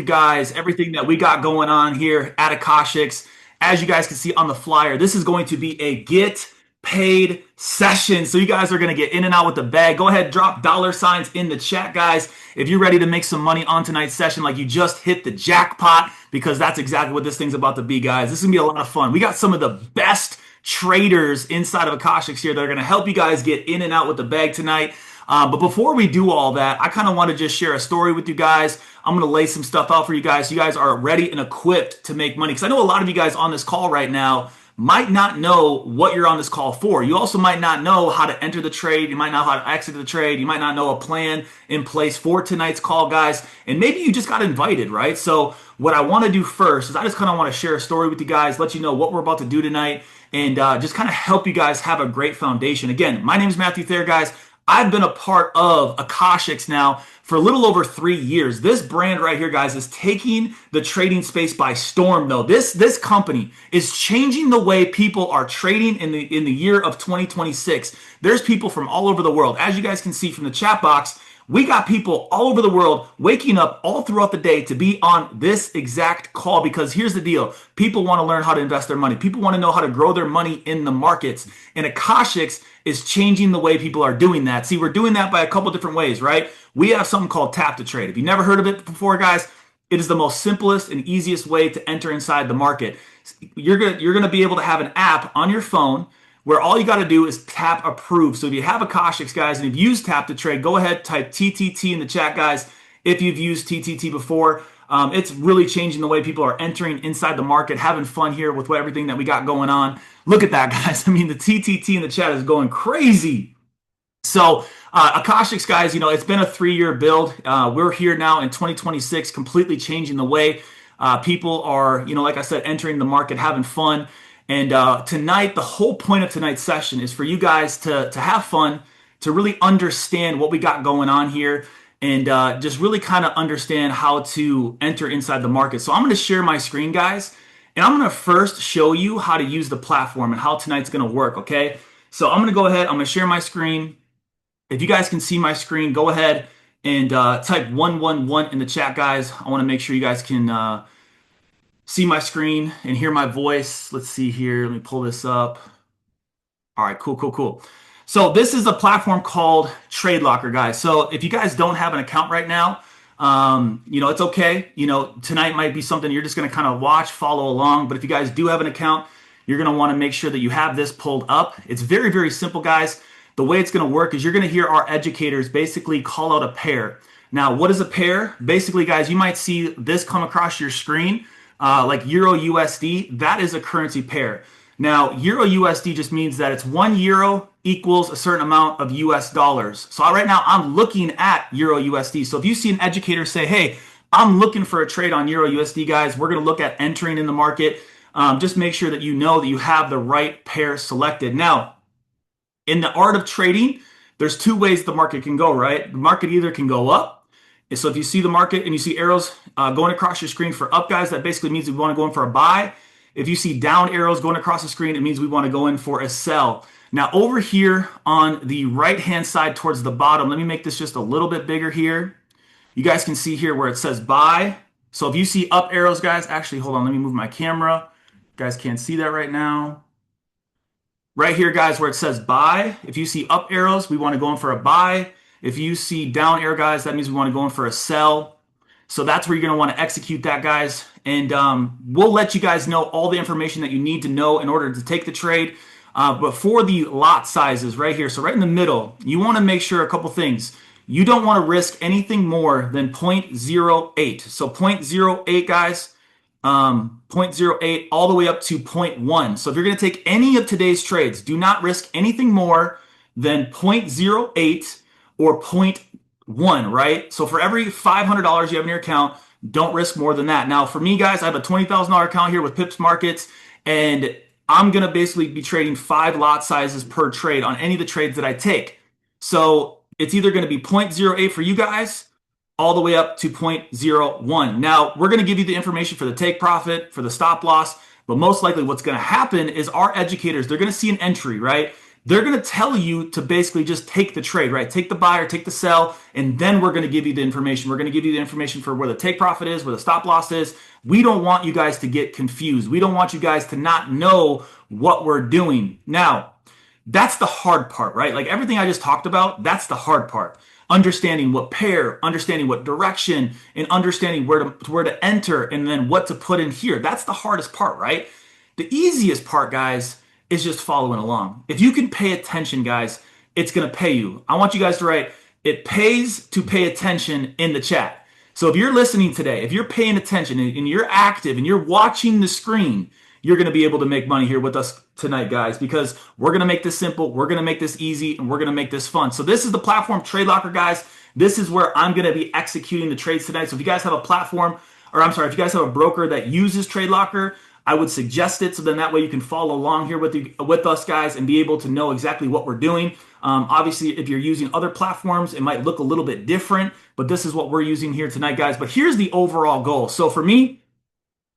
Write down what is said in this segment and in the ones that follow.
guys everything that we got going on here at Akashx. As you guys can see on the flyer, this is going to be a get paid session. So you guys are going to get in and out with the bag. Go ahead, drop dollar signs in the chat, guys. If you're ready to make some money on tonight's session, like you just hit the jackpot, because that's exactly what this thing's about to be, guys. This is going to be a lot of fun. We got some of the best traders inside of Akashx here that are going to help you guys get in and out with the bag tonight. But before we do all that, I kind of want to just share a story with you guys. I'm going to lay some stuff out for you guys. You guys are ready and equipped to make money. Because I know a lot of you guys on this call right now might not know what you're on this call for. You also might not know how to enter the trade. You might not know how to exit the trade. You might not know a plan in place for tonight's call, guys. And maybe you just got invited, right? So what I want to do first is I just kind of want to share a story with you guys, let you know what we're about to do tonight, and just kind of help you guys have a great foundation. Again, my name is Matthew Thayer, guys. I've been a part of Akashx now for a little over 3 years. This brand right here, guys, is taking the trading space by storm, though. This company is changing the way people are trading in the year of 2026. There's people from all over the world. As you guys can see from the chat box, we got people all over the world waking up all throughout the day to be on this exact call, because here's the deal. People want to learn how to invest their money. People want to know how to grow their money in the markets. And Akashx is changing the way people are doing that. See, we're doing that by a couple different ways, right? We have something called tap to trade. If you've never heard of it before, guys, it is the most simplest and easiest way to enter inside the market. You're gonna be able to have an app on your phone where all you got to do is tap approve. So if you have Akashx, guys, and you've used tap to trade, go ahead, type TTT in the chat, guys. If you've used TTT before, it's really changing the way people are entering inside the market, having fun here with everything that we got going on. Look at that, guys. I mean, the TTT in the chat is going crazy. So Akashx, guys, it's been a 3-year build. We're here now in 2026, completely changing the way people are, like I said, entering the market, having fun. And tonight, the whole point of tonight's session is for you guys to have fun, to really understand what we got going on here, and just really kind of understand how to enter inside the market. So I'm going to share my screen, guys, and I'm going to first show you how to use the platform and how tonight's going to work, okay? So I'm going to go ahead. I'm going to share my screen. If you guys can see my screen, go ahead and type 111 in the chat, guys. I want to make sure you guys can see my screen and hear my voice. Let's see here. Let me pull this up. All right, cool. So this is a platform called Trade Locker, guys. So if you guys don't have an account right now, it's okay. Tonight might be something you're just going to kind of watch, follow along. But if you guys do have an account, you're going to want to make sure that you have this pulled up. It's very, very simple, guys. The way it's going to work is you're going to hear our educators basically call out a pair. Now, what is a pair? Basically, guys, you might see this come across your screen. Like Euro USD, that is a currency pair. Now, Euro USD just means that it's 1 euro equals a certain amount of US dollars. So right now I'm looking at Euro USD. So if you see an educator say, hey, I'm looking for a trade on Euro USD, guys, we're going to look at entering in the market. Just make sure that you know that you have the right pair selected. Now, in the art of trading, there's 2 ways the market can go, right? The market either can go up. So if you see the market and you see arrows going across your screen for up, guys, that basically means we want to go in for a buy. If you see down arrows going across the screen, it means we want to go in for a sell. Now over here on the right-hand side towards the bottom, let me make this just a little bit bigger here. You guys can see here where it says buy. So if you see up arrows, guys, actually, hold on, let me move my camera. You guys can't see that right now. Right here, guys, where it says buy, if you see up arrows, we want to go in for a buy. If you see down arrow, guys, that means we want to go in for a sell. So that's where you're going to want to execute that, guys. And we'll let you guys know all the information that you need to know in order to take the trade. But for the lot sizes right here, so right in the middle, you want to make sure a couple things. You don't want to risk anything more than 0.08. So 0.08, guys, 0.08 all the way up to 0.1. So if you're going to take any of today's trades, do not risk anything more than 0.08 or 0.1, right? So for every $500 you have in your account, don't risk more than that. Now, for me, guys, I have a $20,000 account here with Pips Markets, and I'm going to basically be trading 5 lot sizes per trade on any of the trades that I take. So it's either going to be 0.08 for you guys all the way up to 0.01. Now, we're going to give you the information for the take profit, for the stop loss, but most likely what's going to happen is our educators, they're going to see an entry, right? they're going to tell you to basically just take the trade, right? Take the buy or take the sell, and then we're going to give you the information. We're going to give you the information for where the take profit is, where the stop loss is. We don't want you guys to get confused. We don't want you guys to not know what we're doing. Now, that's the hard part, right? Like everything I just talked about, that's the hard part. Understanding what pair, understanding what direction, and understanding where to enter, and then what to put in here. That's the hardest part, right? The easiest part, guys, is just following along. If you can pay attention, guys, it's gonna pay you. I want you guys to write, "It pays to pay attention" in the chat. So if you're listening today, if you're paying attention and you're active and you're watching the screen, you're going to be able to make money here with us tonight, guys, because we're going to make this simple, we're going to make this easy, and we're going to make this fun. So this is the platform Trade Locker, guys. This is where I'm going to be executing the trades tonight. So if you guys have a platform, or I'm sorry, if you guys have a broker that uses Trade Locker, I would suggest it, so then that way you can follow along here with us, guys, and be able to know exactly what we're doing. Obviously, if you're using other platforms, it might look a little bit different, but this is what we're using here tonight, guys. But here's the overall goal. So for me,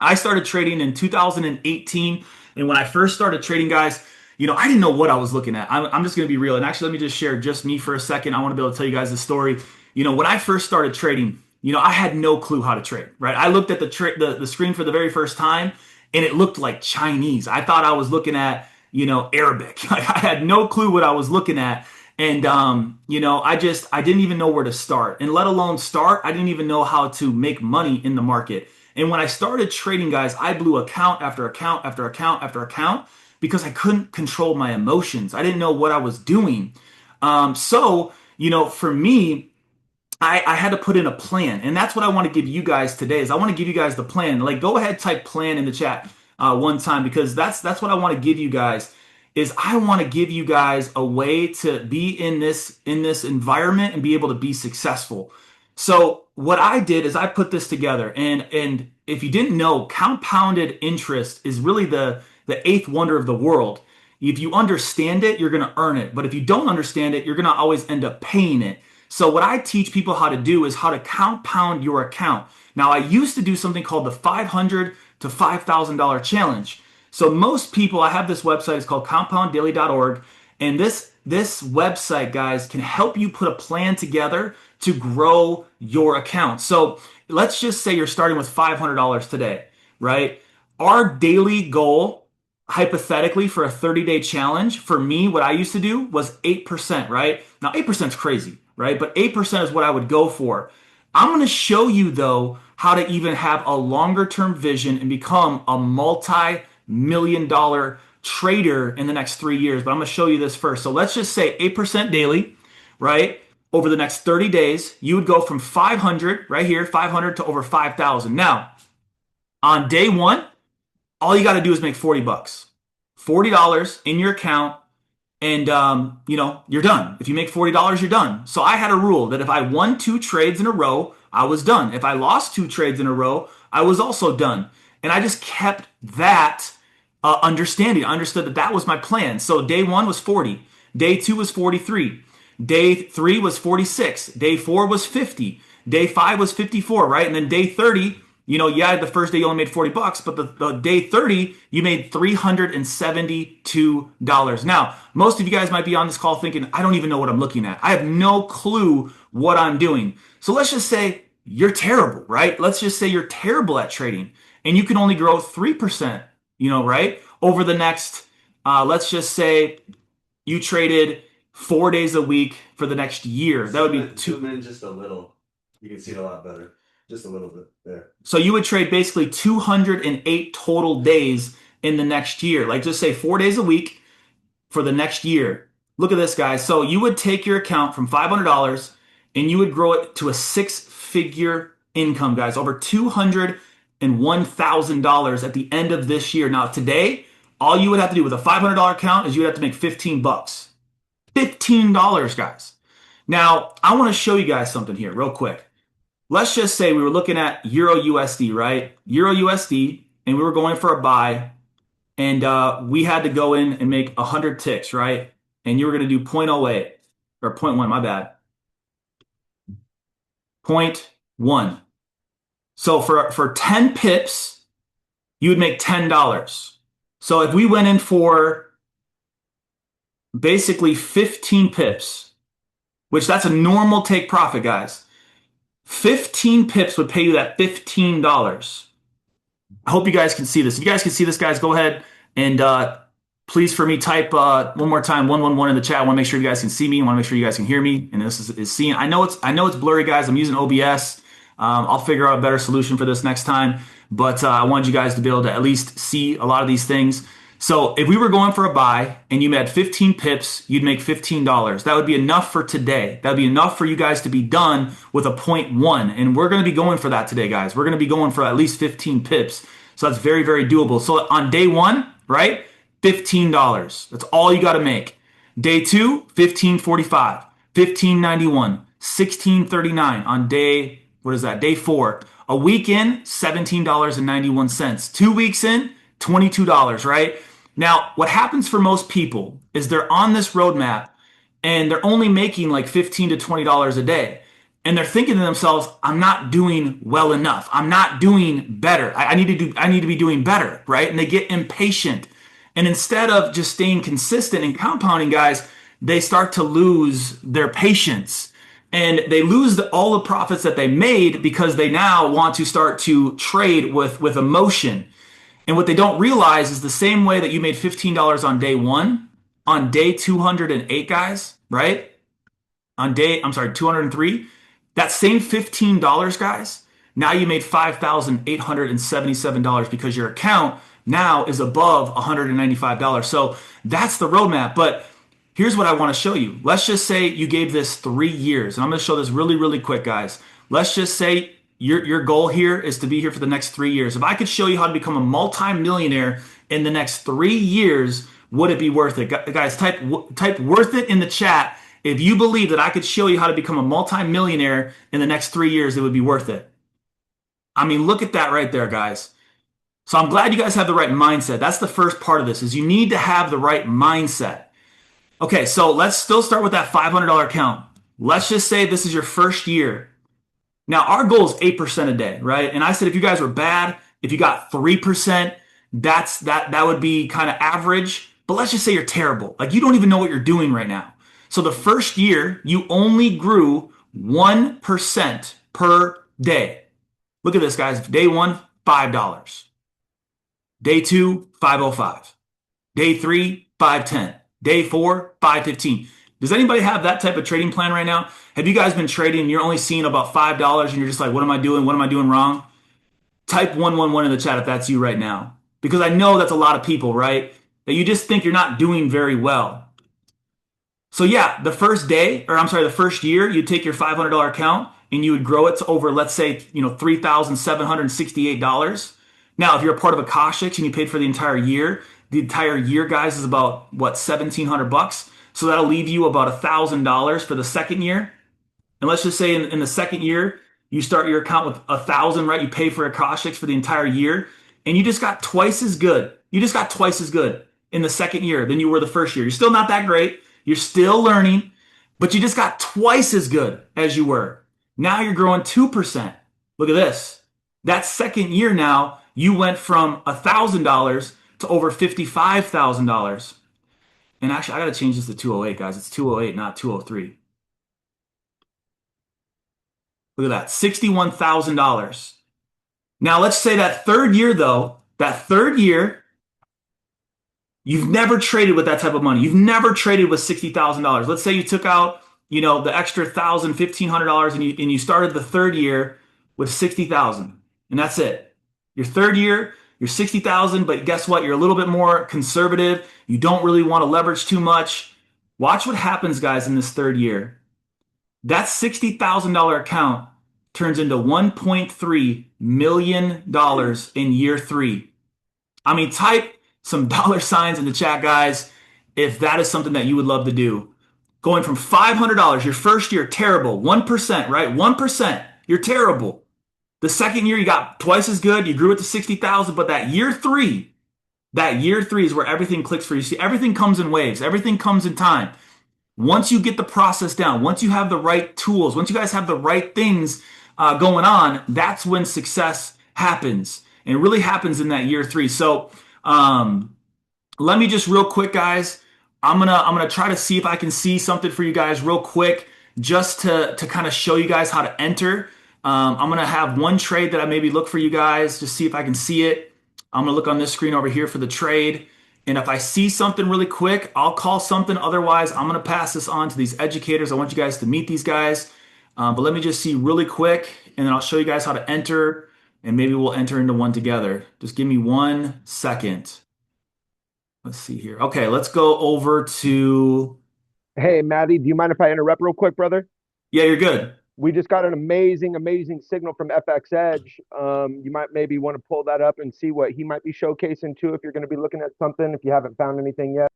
I started trading in 2018. And when I first started trading, guys, I didn't know what I was looking at. I'm just going to be real. And actually, let me just share just me for a second. I want to be able to tell you guys the story. When I first started trading, I had no clue how to trade, right? I looked at the screen for the very first time and it looked like Chinese. I thought I was looking at, Arabic. Like I had no clue what I was looking at. And, I didn't even know where to start, and let alone start. I didn't even know how to make money in the market. And when I started trading, guys, I blew account after account after account after account because I couldn't control my emotions. I didn't know what I was doing. For me, I had to put in a plan, and that's what I want to give you guys today. Is I want to give you guys the plan. Like, go ahead, type plan in the chat one time, because that's what I want to give you guys. Is I want to give you guys a way to be in this environment and be able to be successful. So what I did is I put this together, and if you didn't know, compounded interest is really the eighth wonder of the world. If you understand it, you're going to earn it. But if you don't understand it, you're going to always end up paying it. So what I teach people how to do is how to compound your account. Now, I used to do something called the $500 to $5,000 challenge. So most people, I have this website, it's called compounddaily.org. And this website, guys, can help you put a plan together to grow your account. So let's just say you're starting with $500 today, right? Our daily goal, hypothetically, for a 30-day challenge, for me, what I used to do was 8%, right? Now, 8% is crazy, right? But 8% is what I would go for. I'm going to show you, though, how to even have a longer term vision and become a multi-million-dollar trader in the next 3 years. But I'm going to show you this first. So let's just say 8% daily, right? Over the next 30 days, you would go from 500 right here, 500 to over 5,000. Now, on day one, all you got to do is make 40 bucks, $40 in your account, and you're done. If you make $40, you're done. So I had a rule that if I won 2 trades in a row, I was done. If I lost 2 trades in a row, I was also done. And I just kept that understanding. I understood that that was my plan. So day one was 40. Day two was 43. Day three was 46. Day four was 50. Day five was 54, right? And then day 30, the first day you only made 40 bucks, but the day 30, you made $372. Now, most of you guys might be on this call thinking, I don't even know what I'm looking at. I have no clue what I'm doing. So let's just say you're terrible, right? Let's just say you're terrible at trading and you can only grow 3%, right? Over the next, let's just say you traded 4 days a week for the next year. That would be zoom in just a little. You can see it a lot better. Just a little bit there. So you would trade basically 208 total days in the next year. Like just say 4 days a week for the next year. Look at this, guys. So you would take your account from $500 and you would grow it to a 6-figure income, guys. Over $201,000 at the end of this year. Now today, all you would have to do with a $500 account is you would have to make 15 bucks. $15, guys. Now, I want to show you guys something here real quick. Let's just say we were looking at Euro USD, right? Euro USD, and we were going for a buy, and we had to go in and make 100 ticks, right? And you were going to do 0.08, or 0.1, my bad. 0.1. So for 10 pips, you would make $10. So if we went in for basically 15 pips, which that's a normal take profit, guys. 15 pips would pay you that $15. I hope you guys can see this. If you guys can see this, guys, go ahead and please for me type one more time 111 in the chat. I want to make sure you guys can see me. I want to make sure you guys can hear me. And this is seeing. I know it's blurry, guys. I'm using OBS. I'll figure out a better solution for this next time. But I wanted you guys to be able to at least see a lot of these things. So if we were going for a buy and you had 15 pips, you'd make $15. That would be enough for today. That would be enough for you guys to be done with a point one. And we're going to be going for that today, guys. We're going to be going for at least 15 pips. So that's very, very doable. So on day one, right? $15. That's all you got to make. Day two, 15.45, 15.91, 16.39 on day, what is that? Day four. A week in, $17.91. 2 weeks in, $22, right? Now, what happens for most people is they're on this roadmap and they're only making like $15 to $20 a day. And they're thinking to themselves, I'm not doing well enough. I'm not doing better. I need to be doing better, right? And they get impatient. And instead of just staying consistent and compounding, guys, they start to lose their patience. And they lose all the profits that they made because they now want to start to trade with emotion. And what they don't realize is the same way that you made $15 on day one, on day 208, guys, right? On day, I'm sorry, 203, that same $15, guys, now you made $5,877 because your account now is above $195. So that's the roadmap. But here's what I want to show you. Let's just say you gave this 3 years. And I'm going to show this really, really quick, guys. Let's just say your goal here is to be here for the next 3 years. If I could show you how to become a multimillionaire in the next 3 years, would it be worth it? Guys, type worth it in the chat. If you believe that I could show you how to become a multimillionaire in the next 3 years, it would be worth it. I mean, look at that right there, guys. So I'm glad you guys have the right mindset. That's the first part of this, is you need to have the right mindset. Okay, so let's still start with that $500 account. Let's just say this is your first year. Now, our goal is 8% a day, right? And I said if you guys were bad, if you got 3%, that would be kind of average. But let's just say you're terrible. Like you don't even know what you're doing right now. So the first year, you only grew 1% per day. Look at this, guys. Day one, $5. Day two, 505. Day three, 510. Day four, 515. Does anybody have that type of trading plan right now? Have you guys been trading and you're only seeing about $5 and you're just like, what am I doing? What am I doing wrong? Type 111 in the chat if that's you right now. Because I know that's a lot of people, right? That you just think you're not doing very well. So yeah, the first day, or I'm sorry, the first year, you'd take your $500 account and you would grow it to over, let's say, $3,768. Now, if you're a part of Akashx and you paid for the entire year, guys, is about what, $1,700. So that'll leave you about $1,000 for the second year. And let's just say in the second year, you start your account with 1,000, right? You pay for Akashx for the entire year, and you just got twice as good. You just got twice as good in the second year than you were the first year. You're still not that great. You're still learning, but you just got twice as good as you were. Now you're growing 2%. Look at this. That second year now, you went from $1,000 to over $55,000. And actually, I got to change this to 208, guys. It's 208, not 203. Look at that, $61,000. Now, let's say that third year, though, you've never traded with that type of money. You've never traded with $60,000. Let's say you took out, the extra $1,000, $1,500, and you started the third year with $60,000, and that's it. Your third year, you're $60,000, but guess what? You're a little bit more conservative. You don't really want to leverage too much. Watch what happens, guys, in this third year. That $60,000 account turns into $1.3 million in year three. I mean, type some dollar signs in the chat, guys, if that is something that you would love to do. Going from $500, your first year, terrible, 1%, right? 1%, you're terrible. The second year, you got twice as good. You grew it to 60,000, but that year three is where everything clicks for you. See, everything comes in waves. Everything comes in time. Once you get the process down, once you have the right tools, once you guys have the right things going on, that's when success happens. And it really happens in that year three. So let me just real quick, guys, I'm gonna try to see if I can see something for you guys real quick, just to kind of show you guys how to enter. I'm gonna have one trade that I maybe look for you guys, just see if I can see it. I'm gonna look on this screen over here for the trade, and if I see something really quick, I'll call something. Otherwise, I'm gonna pass this on to these educators. I want you guys to meet these guys. But let me just see really quick, and then I'll show you guys how to enter, and maybe we'll enter into one together. Just give me 1 second. Let's see here. Okay, let's go over to. Hey, Maddie, do you mind if I interrupt real quick, brother? Yeah, you're good. We just got an amazing signal from FX Edge. You might maybe want to pull that up and see what he might be showcasing too if you're going to be looking at something, if you haven't found anything yet.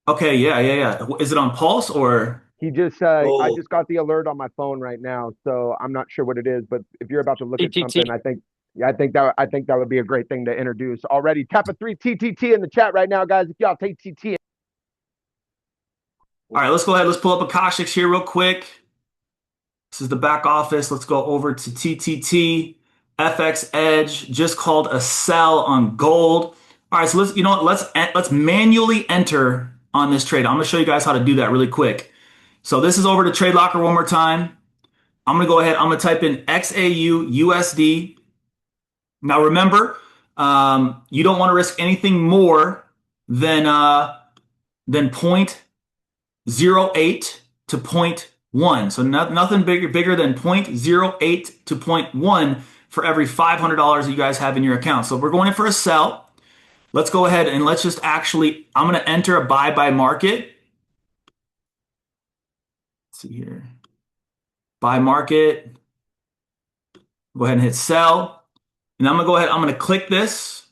Okay, yeah. Is it on Pulse or? I Oh, just got the alert on my phone right now, so I'm not sure what it is, but if you're about to look at TTT. something, yeah, I think that would be a great thing to introduce. Already, tap a three TTT in the chat right now, guys. If y'all take TT. All right, let's go ahead. Let's pull up Akashx here real quick. This is the back office. Let's go over to TTT. FX Edge just called a sell on gold. All right, so let's you know what, let's manually enter on this trade. I'm gonna show you guys how to do that really quick. So this is over to Trade Locker one more time. I'm gonna go ahead. I'm gonna type in XAU USD. Now remember, you don't want to risk anything more than 0.08 to zero point 0.1. So nothing bigger than 0.08 to zero point 0.1 for every $500 that you guys have in your account. So we're going in for a sell. Let's go ahead and let's just actually, I'm going to enter a buy by market. Let's see here. Buy market. Go ahead and hit sell. And I'm going to go ahead, I'm going to click this.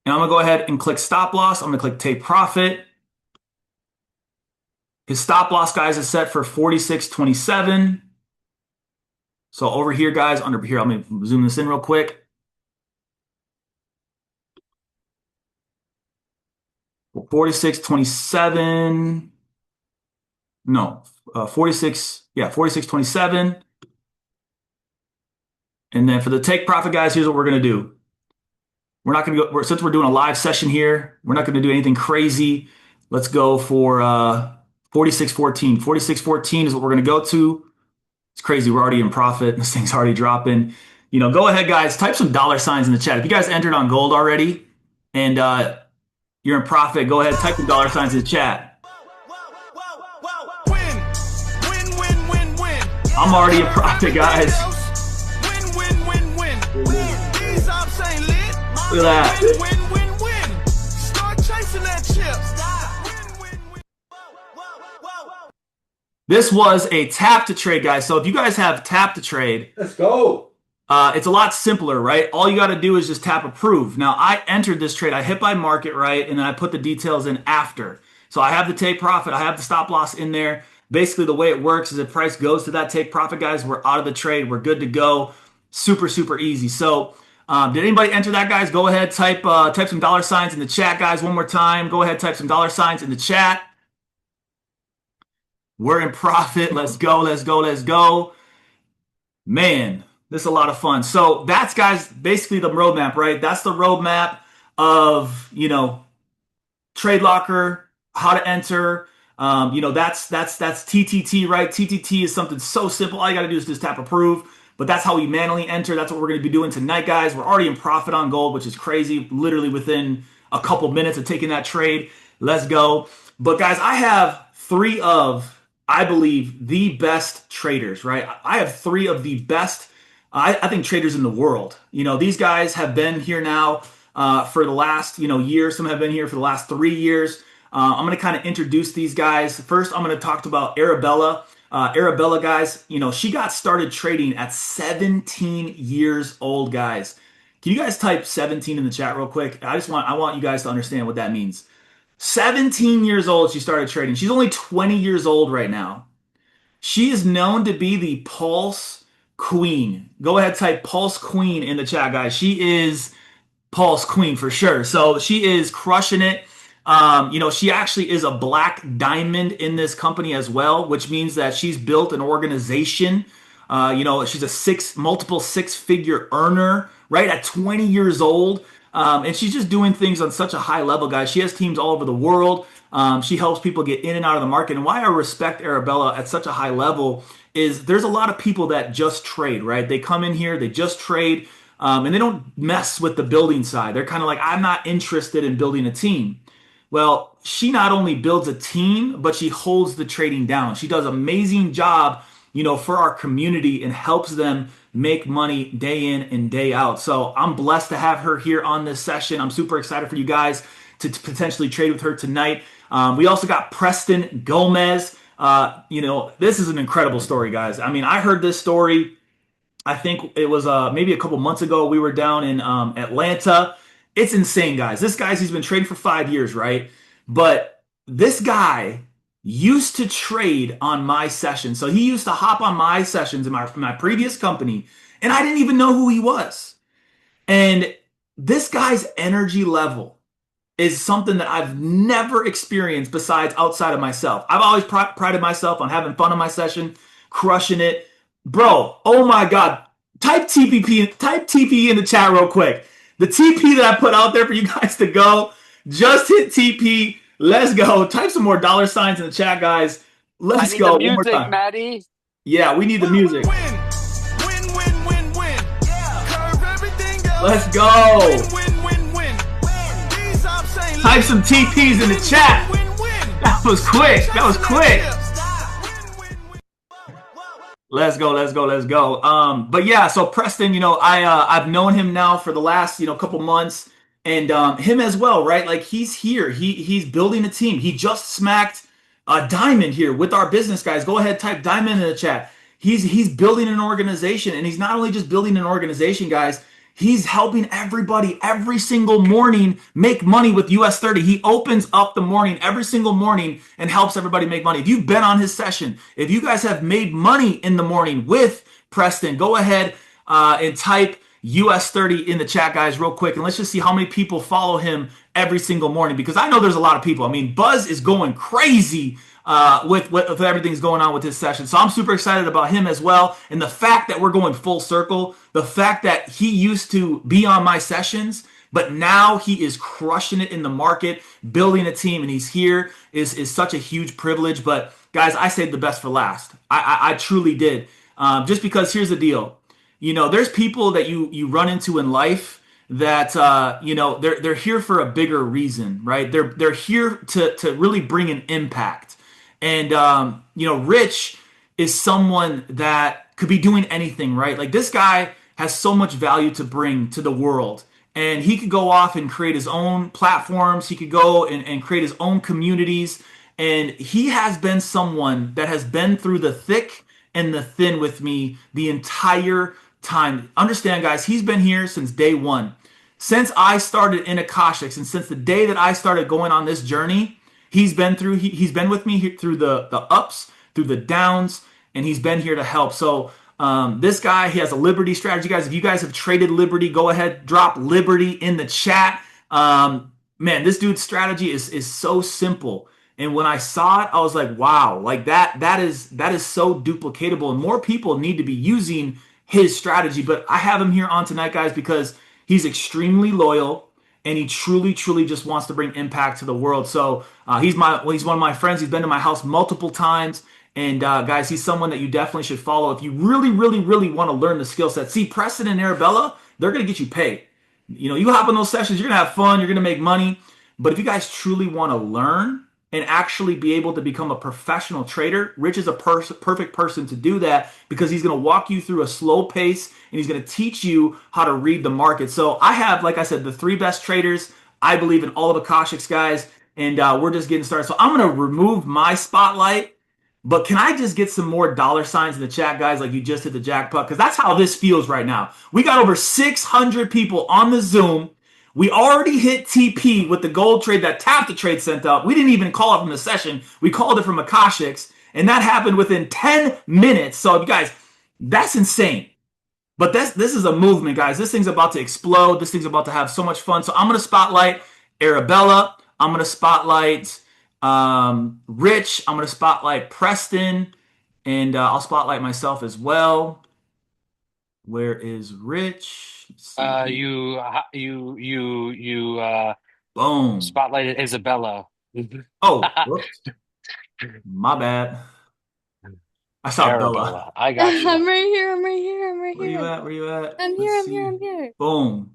And I'm going to go ahead and click stop loss. I'm going to click take profit. His stop loss, guys, is set for 46.27. So over here, guys, under here, I'm going to zoom this in real quick. 46.27. No, 46. Yeah, 46.27. And then for the take profit, guys, here's what we're going to do. We're not going to go, since we're doing a live session here, we're not going to do anything crazy. Let's go for 46.14. 46.14 is what we're going to go to. It's crazy. We're already in profit. This thing's already dropping. Go ahead, guys. Type some dollar signs in the chat. If you guys entered on gold already and you're in profit, go ahead, type the dollar signs in the chat. I'm already in profit, guys. Look at that. This was a tap to trade, guys. So if you guys have tap to trade, let's go. it's a lot simpler, right? All you got to do is just tap approve. Now, I entered this trade. I hit by market, right? And then I put the details in after. So I have the take profit. I have the stop loss in there. Basically, the way it works is if price goes to that take profit, guys, we're out of the trade. We're good to go. Super easy. So did anybody enter that, guys? Go ahead, type some dollar signs in the chat, guys, one more time. Go ahead, type some dollar signs in the chat. We're in profit. Let's go. Man, this is a lot of fun. So that's, guys, basically the roadmap, right? That's the roadmap of, Trade Locker, how to enter. That's TTT, right? TTT is something so simple. All you got to do is just tap approve. But that's how we manually enter. That's what we're going to be doing tonight, guys. We're already in profit on gold, which is crazy. Literally within a couple minutes of taking that trade. Let's go. But guys, I have three of, I believe, the best traders, right? I have three of the best, I think, traders in the world. These guys have been here now for the last, year. Some have been here for the last 3 years. I'm going to kind of introduce these guys. First, I'm going to talk about Arabella. Arabella, guys, she got started trading at 17 years old, guys. Can you guys type 17 in the chat real quick? I want you guys to understand what that means. 17 years old, she started trading. She's only 20 years old right now. She is known to be the Pulse Queen. Go ahead, type Pulse Queen in the chat, guys. She is Pulse Queen for sure. So she is crushing it. She actually is a black diamond in this company as well, which means that she's built an organization. She's a multiple six-figure earner, right? At 20 years old. And she's just doing things on such a high level, guys. She has teams all over the world. She helps people get in and out of the market. And why I respect Arabella at such a high level is there's a lot of people that just trade, right? They come in here, they just trade, and they don't mess with the building side. They're kind of like, I'm not interested in building a team. Well, she not only builds a team, but she holds the trading down. She does an amazing job, for our community and helps them make money day in and day out. So I'm blessed to have her here on this session. I'm super excited for you guys to potentially trade with her tonight. We also got Preston Gomez. This is an incredible story, guys. I mean, I heard this story. I think it was maybe a couple months ago. We were down in Atlanta. It's insane, guys. He's been trading for 5 years, right? But this guy used to trade on my session. So he used to hop on my sessions in my previous company, and I didn't even know who he was. And this guy's energy level is something that I've never experienced besides outside of myself. I've always prided myself on having fun on my session, crushing it. Bro, oh my God. Type TP in the chat real quick. The TP that I put out there for you guys to go, just hit TP. Let's go. Type some more dollar signs in the chat, guys. Let's go. The one more music, time. Maddie. Yeah, we need the music. Let's go. Type some TPs in the chat. That was quick. That was quick. Let's go, let's go, let's go. But yeah, so Preston, I've known him now for the last, couple months, and him as well, right? Like he's here, he's building a team. He just smacked a diamond here with our business guys. Go ahead, type diamond in the chat. He's building an organization, and he's not only just building an organization, guys. He's helping everybody every single morning make money with US 30. He opens up the morning every single morning and helps everybody make money. If you've been on his session, if you guys have made money in the morning with Preston, go ahead and type US 30 in the chat, guys, real quick. And let's just see how many people follow him every single morning, because I know there's a lot of people. I mean, Buzz is going crazy with everything's going on with his session. So I'm super excited about him as well. And the fact that we're going full circle, the fact that he used to be on my sessions, but now he is crushing it in the market, building a team, and he's here is such a huge privilege. But guys, I saved the best for last. I truly did. Just because here's the deal. There's people that you run into in life that they're here for a bigger reason, right? They're here to really bring an impact. And Rich is someone that could be doing anything, right? Like this guy has so much value to bring to the world. And he could go off and create his own platforms. He could go and create his own communities. And he has been someone that has been through the thick and the thin with me the entire time. Understand, guys, he's been here since day one. Since I started in Akashx, and since the day that I started going on this journey, he's been with me through the ups, through the downs, and he's been here to help. So this guy, he has a Liberty strategy, guys. If you guys have traded Liberty, go ahead, drop Liberty in the chat. Man, this dude's strategy is so simple. And when I saw it, I was like, wow, like that is so duplicatable, and more people need to be using his strategy. But I have him here on tonight, guys, because he's extremely loyal, and he truly, truly just wants to bring impact to the world. So he's one of my friends. He's been to my house multiple times. And guys, he's someone that you definitely should follow if you really, really, really want to learn the skill set. See, Preston and Arabella, they're going to get you paid. You hop in those sessions, you're going to have fun, you're going to make money. But if you guys truly want to learn and actually be able to become a professional trader, Rich is a perfect person to do that, because he's going to walk you through a slow pace, and he's going to teach you how to read the market. So I have, like I said, the 3 best traders, I believe, in all of Akashx, guys, and we're just getting started. So I'm going to remove my spotlight, but can I just get some more dollar signs in the chat, guys, like you just hit the jackpot? Because that's how this feels right now. We got over 600 people on the Zoom. We already hit TP with the gold trade that Tap the Trade sent up. We didn't even call it from the session. We called it from Akashx, and that happened within 10 minutes. So, you guys, that's insane. But this is a movement, guys. This thing's about to explode. This thing's about to have so much fun. So I'm going to spotlight Arabella. I'm going to spotlight Rich. I'm going to spotlight Preston. And I'll spotlight myself as well. Where is Rich? Let's see. You Boom. spotlighted Isabella. Oh, whoops. My bad. I saw Bella. Arabella. I got you. I'm right here. I'm right here. I'm right Where you here. at? Where you at? I'm Let's here. I'm here. see. I'm here. Boom.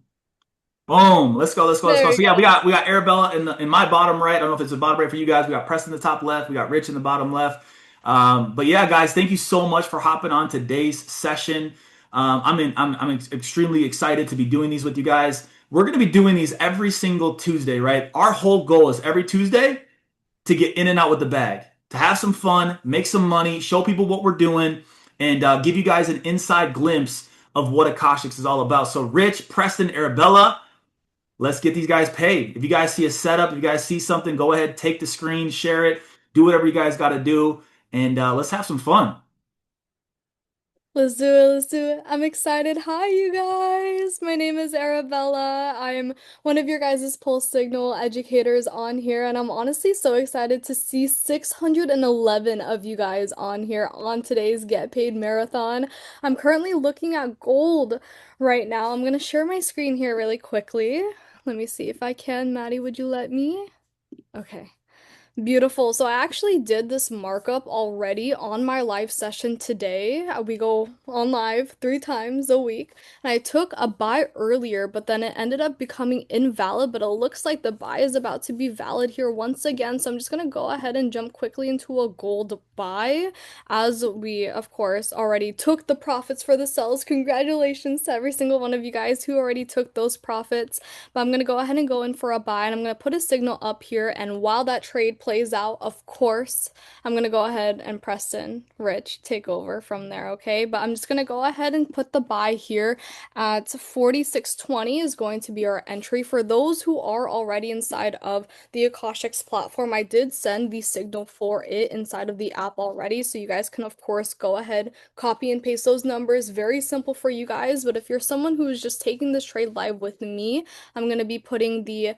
Boom. Let's go. Let's go. Let's There go. we So yeah, we go. got Arabella in my bottom right. I don't know if it's the bottom right for you guys. We got Preston in the top left. We got Rich in the bottom left. But yeah, guys, thank you so much for hopping on today's session. I'm extremely excited to be doing these with you guys. We're going to be doing these every single Tuesday, right? Our whole goal is every Tuesday to get in and out with the bag, to have some fun, make some money, show people what we're doing, and give you guys an inside glimpse of what Akashx is all about. So, Rich, Preston, Arabella, let's get these guys paid. If you guys see a setup, if you guys see something, go ahead, take the screen, share it, do whatever you guys got to do, and let's have some fun. Let's do it. Let's do it. I'm excited. Hi, you guys. My name is Arabella. I'm one of your guys' pulse signal educators on here, and I'm honestly so excited to see 611 of you guys on here on today's Get Paid Marathon. I'm currently looking at gold right now. I'm gonna share my screen here really quickly. Let me see if I can. Maddie, would you let me? Okay. Beautiful. So I actually did this markup already on my live session today. We go on live 3 times a week. And I took a buy earlier, but then it ended up becoming invalid. But it looks like the buy is about to be valid here once again. So I'm just going to go ahead and jump quickly into a gold buy, as we, of course, already took the profits for the sells. Congratulations to every single one of you guys who already took those profits. But I'm going to go ahead and go in for a buy, and I'm going to put a signal up here. And while that trade plays out, of course, I'm going to go ahead and Preston, Rich, take over from there, okay? But I'm just going to go ahead and put the buy here at 46.20 is going to be our entry. For those who are already inside of the Akashx platform, I did send the signal for it inside of the app already. So you guys can, of course, go ahead, copy and paste those numbers. Very simple for you guys. But if you're someone who is just taking this trade live with me, I'm going to be putting the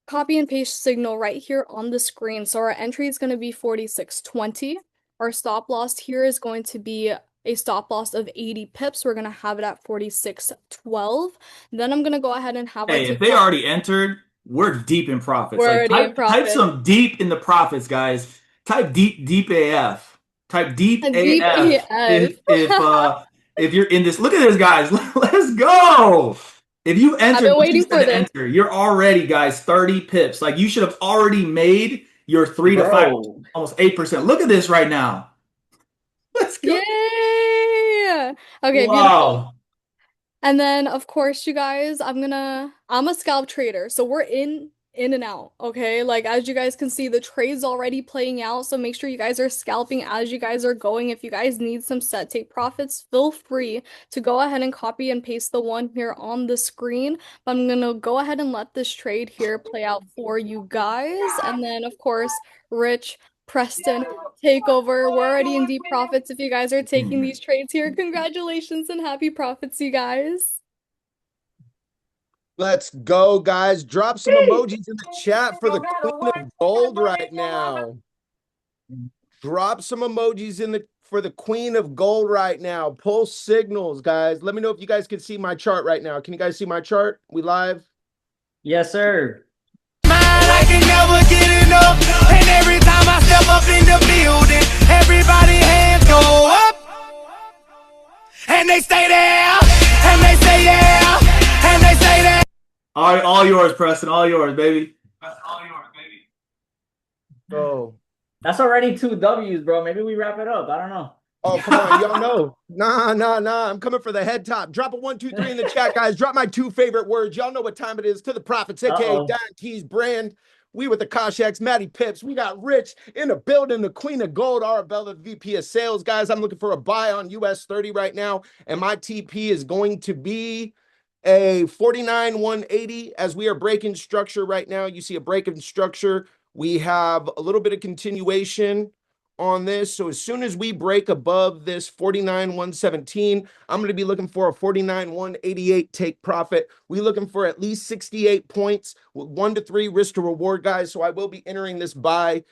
copy and paste signal right here on the screen. So our entry is going to be 46.20. Our stop loss here is going to be a stop loss of 80 pips. We're going to have it at 46.12. Then I'm going to go ahead and have our Hey, if take they profit. already entered, we're deep in profits. We're Like already in type profit. some deep in the profits, guys. Type deep AF. Type A deep deep AF AF. if you're in this. Look at this, guys. Let's go. If you I've entered been what you waiting said for to this. enter, you're already, guys, 30 pips. Like you should have already made your 3 to 5, Bro, almost 8%. Look at this right now. Let's go. Yay! Okay, beautiful. Wow. And then of course, you guys, I'm a scalp trader, so we're in and out, okay? Like as you guys can see, the trade's already playing out, so make sure you guys are scalping as you guys are going. If you guys need some set take profits, feel free to go ahead and copy and paste the one here on the screen. But I'm gonna go ahead and let this trade here play out for you guys. And then of course, Rich, Preston, take over. We're already in deep profits if you guys are taking these trades here. Congratulations and happy profits, you guys. Let's go, guys. Drop some emojis in the chat for the Queen of Gold right now. Drop some emojis in the for the Queen of Gold right now. Pulse signals, guys. Let me know if you guys can see my chart right now. Can you guys see my chart? We live? Yes, sir. I can never get enough. And every time I step up in the building, everybody hands go up. And they stay there. And they say yeah. And they say that. All yours, Preston. All yours, baby. Oh. That's already 2 W's, bro. Maybe we wrap it up. I don't know. Oh, come on. Y'all know. Nah. I'm coming for the head top. Drop a 1, 2, 3 in the chat, guys. Drop my 2 favorite words. Y'all know what time it is. To the Profits, aka Uh-oh. Don Keys brand. We with the Akashx, Maddie Pips. We got Rich in the building, the Queen of Gold, Arabella, VP of Sales. Guys, I'm looking for a buy on US 30 right now. And my TP is going to be a 49,180 as we are breaking structure right now. You see a break in structure. We have a little bit of continuation on this. So as soon as we break above this 49,117, I'm going to be looking for a 49,188 take profit. We're looking for at least 68 points with 1 to 3 risk to reward, guys. So I will be entering this buy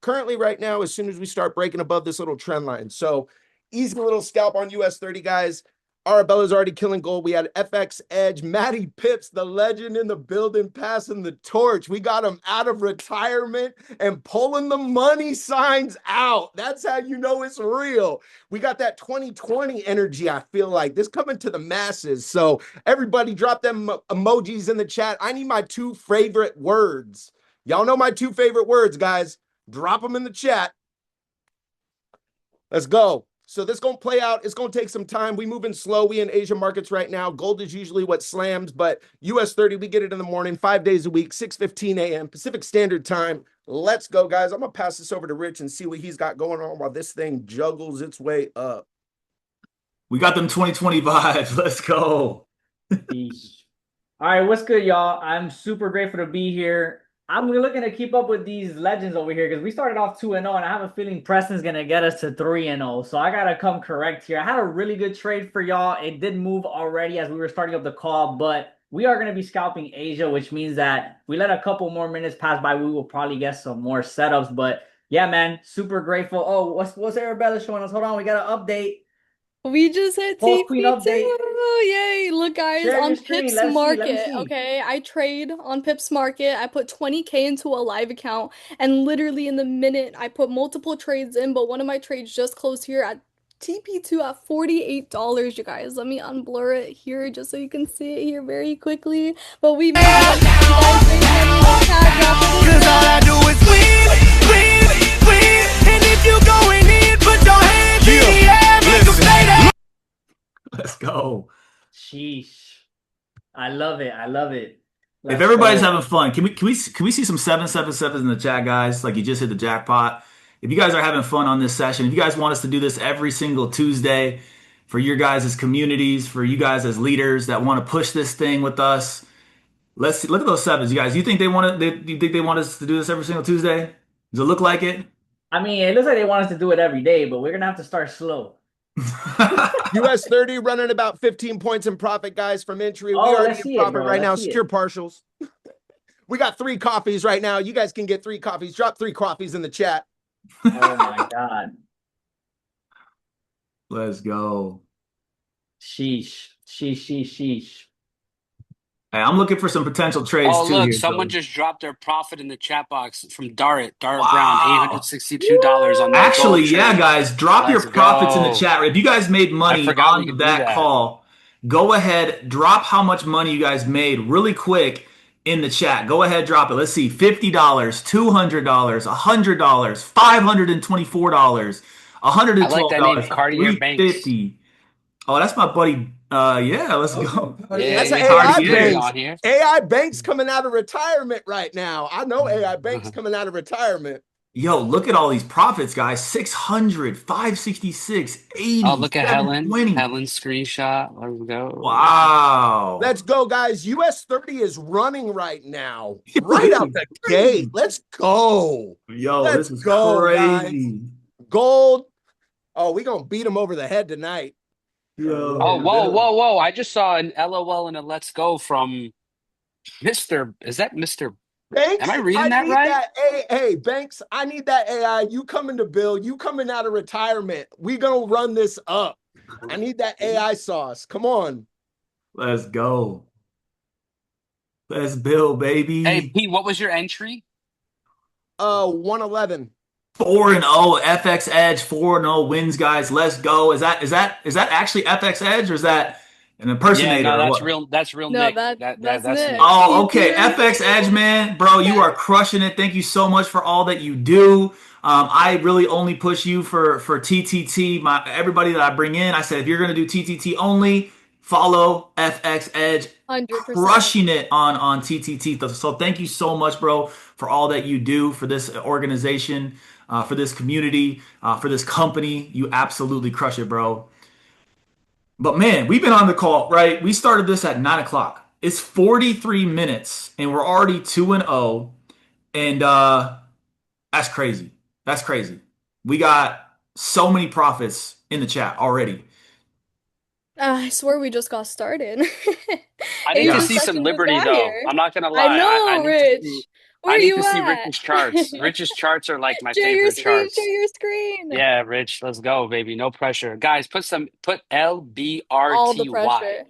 currently right now as soon as we start breaking above this little trend line. So easy little scalp on US 30, guys. Arabella's already killing gold. We had FX Edge, Matty Pips, the legend in the building, passing the torch. We got him out of retirement and pulling the money signs out. That's how you know it's real. We got that 2020 energy, I feel like. This coming to the masses. So everybody drop them emojis in the chat. I need my 2 favorite words. Y'all know my 2 favorite words, guys. Drop them in the chat. Let's go. So this is going to play out. It's going to take some time. We moving slow. We in Asia markets right now. Gold is usually what slams, but US 30, we get it in the morning, 5 days a week, 6:15 a.m. Pacific Standard Time. Let's go, guys. I'm going to pass this over to Rich and see what he's got going on while this thing juggles its way up. We got them 2020 vibes. Let's go. Peace. All right, what's good, y'all? I'm super grateful to be here. I'm looking to keep up with these legends over here because we started off 2-0, and I have a feeling Preston's going to get us to 3-0. So I got to come correct here. I had a really good trade for y'all. It did move already as we were starting up the call, but we are going to be scalping Asia, which means that we let a couple more minutes pass by. We will probably get some more setups. But yeah, man, super grateful. Oh, what's Arabella showing us? Hold on, we got an update. We just hit Full queen update. TP2. Yay. Look, guys, Share on your screen. Pips Let me Market. see. Okay. I trade on Pips Market. I put 20K into a live account, and literally in the minute I put multiple trades in, but one of my trades just closed here at TP2 at $48, you guys. Let me unblur it here just so you can see it here very quickly. But we made it. Cause all I do is win, win, win. And if you going in, put your hands in the air, make them say that. Let's go. Sheesh. I love it. I love it. If everybody's having fun, can we see some 777s in the chat, guys? Like you just hit the jackpot. If you guys are having fun on this session, if you guys want us to do this every single Tuesday for your guys as communities, for you guys as leaders that want to push this thing with us, let's see, look at those sevens, you guys. You think they want to? You think they want us to do this every single Tuesday? Does it look like it? I mean, it looks like they want us to do it every day, but we're gonna have to start slow. US 30 running about 15 points in profit, guys, from entry. We Oh, already let's in see it, profit bro. right now. Let's see Secure it. partials. We got 3 coffees right now. You guys can get 3 coffees. Drop 3 coffees in the chat. Oh my God. Let's go. Sheesh. Sheesh. Hey, I'm looking for some potential trades Oh, too look, here. someone So. just dropped their profit in the chat box from Dart Brown, Wow. $862 on that Actually, gold yeah, trade. guys, drop your Let's profits in the go. chat. If you guys made money forgot we on could do that that. call, go ahead, drop how much money you guys made really quick in the chat. Go ahead, drop it. Let's see, $50, $200, $100, $524, I like that name, $112, Cartier Banks. $350. Oh, that's my buddy. Yeah, let's go. Yeah, That's an yeah, AI Cartier. Banks. on here. AI Banks coming out of retirement right now. I know AI Banks coming out of retirement. Yo, look at all these profits, guys. 600, 566, 80, Oh, look at 720. Helen's screenshot. Let's go. Wow. Let's go, guys. US 30 is running right now. Right out the gate. Let's go. Yo, Let's this is go, crazy. guys. Gold. Oh, we're going to beat them over the head tonight. Yo. Oh, whoa. I just saw an LOL and a let's go from Mr. Is that Mr. Banks, Am I reading that need right? Hey, Banks, I need that AI. You coming to build. You coming out of retirement. We going to run this up. I need that AI sauce. Come on. Let's go. Let's build, baby. Hey, Pete, what was your entry? 111. 4-0 FX Edge, 4-0 wins, guys. Let's go. Is that actually FX Edge or is that an impersonator? Yeah, no, or that's what? real. That's real. No, Nick. that's That's Nick. Nick. Oh, okay. TP. FX Edge, man. Bro, you are crushing it. Thank you so much for all that you do. I really only push you for TTT. Everybody that I bring in, I said, if you're going to do TTT only, follow FX Edge. 100%. Crushing it on TTT. So thank you so much, bro, for all that you do for this organization, for this community, for this company. You absolutely crush it, bro. But man, we've been on the call, right? We started this at 9 o'clock. It's 43 minutes and we're already 2-0. And that's crazy. That's crazy. We got so many profits in the chat already. I swear we just got started. I need to Asian see some session Liberty was though. fire. I'm not gonna lie. I know, need to Rich. see- Where I are need to you see at? Rich's charts. Rich's charts are like my Share your favorite screen, share charts. your screen. Yeah, Rich, let's go, baby. No pressure. Guys, put All the LBRTY. pressure.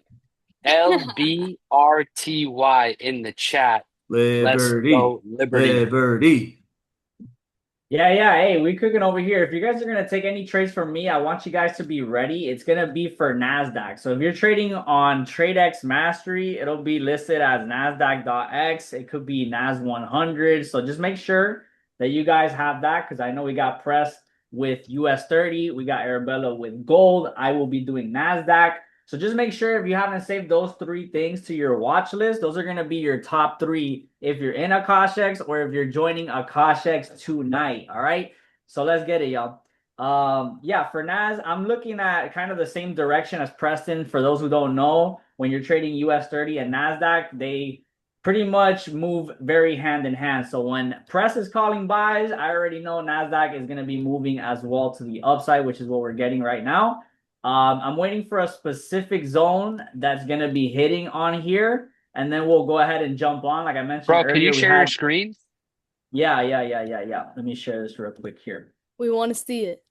LBRTY in the chat. Let's Liberty. go, Liberty. Liberty. Yeah. Hey, we cooking over here. If you guys are gonna take any trades from me, I want you guys to be ready. It's gonna be for NASDAQ. So if you're trading on TradeX Mastery, it'll be listed as NASDAQ.X. It could be NAS 100. So just make sure that you guys have that because I know we got Press with US 30. We got Arabella with gold. I will be doing NASDAQ. So just make sure if you haven't saved those three things to your watch list, those are going to be your top three if you're in Akashx or if you're joining Akashx tonight. All right. So let's get it, y'all. Yeah, for Nas, I'm looking at kind of the same direction as Preston. For those who don't know, when you're trading US 30 and NASDAQ, they pretty much move very hand in hand. So when Press is calling buys, I already know NASDAQ is going to be moving as well to the upside, which is what we're getting right now. I'm waiting for a specific zone that's going to be hitting on here, and then we'll go ahead and jump on. Like I mentioned Bro, can you earlier, we share your had. screen? Yeah. Let me share this real quick here. We want to see it.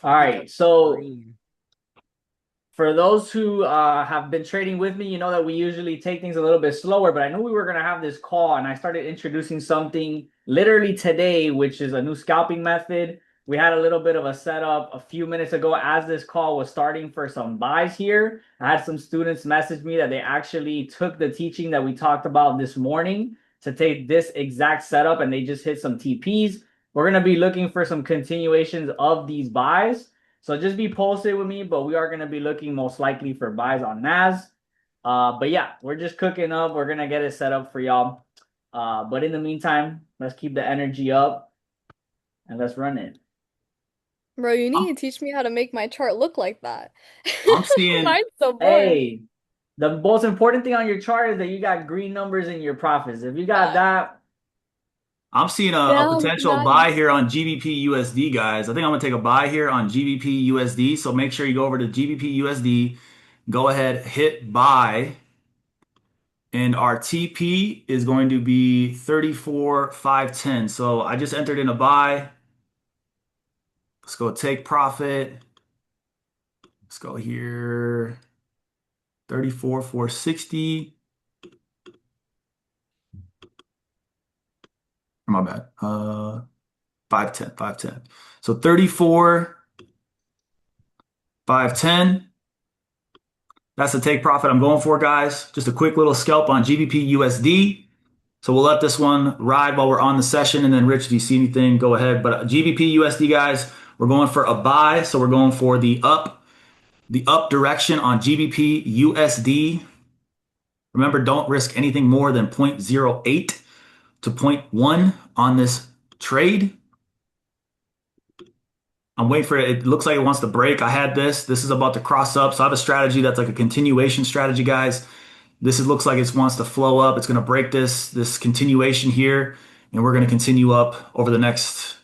All right. So Screen. for those who have been trading with me, you know that we usually take things a little bit slower, but I knew we were going to have this call, and I started introducing something literally today, which is a new scalping method. We had a little bit of a setup a few minutes ago as this call was starting for some buys here. I had some students message me that they actually took the teaching that we talked about this morning to take this exact setup, and they just hit some TPs. We're going to be looking for some continuations of these buys. So just be posted with me, but we are going to be looking most likely for buys on NAS. But yeah, we're just cooking up. We're going to get it set up for y'all. But in the meantime, let's keep the energy up and let's run it. Bro, you need to teach me how to make my chart look like that. I'm seeing. Mine's so boring. Hey, the most important thing on your chart is that you got green numbers in your profits. If you got that, I'm seeing a potential buy here on GBP USD, guys. I think I'm going to take a buy here on GBP USD. So make sure you go over to GBP USD, go ahead, hit buy. And our TP is going to be 34,510. So I just entered in a buy. Let's go take profit. Let's go here. 34,460. My bad. 510. So 34,510. That's the take profit I'm going for, guys. Just a quick little scalp on GBP USD. So we'll let this one ride while we're on the session. And then Rich, if you see anything, go ahead. But GBP USD, guys, we're going for a buy. So we're going for the up direction on GBP USD. Remember, don't risk anything more than 0.08 to 0.1 on this trade. I'm waiting for it. It looks like it wants to break. I had this. This is about to cross up. So I have a strategy that's like a continuation strategy, guys. Looks like it wants to flow up. It's going to break this continuation here, and we're going to continue up over the next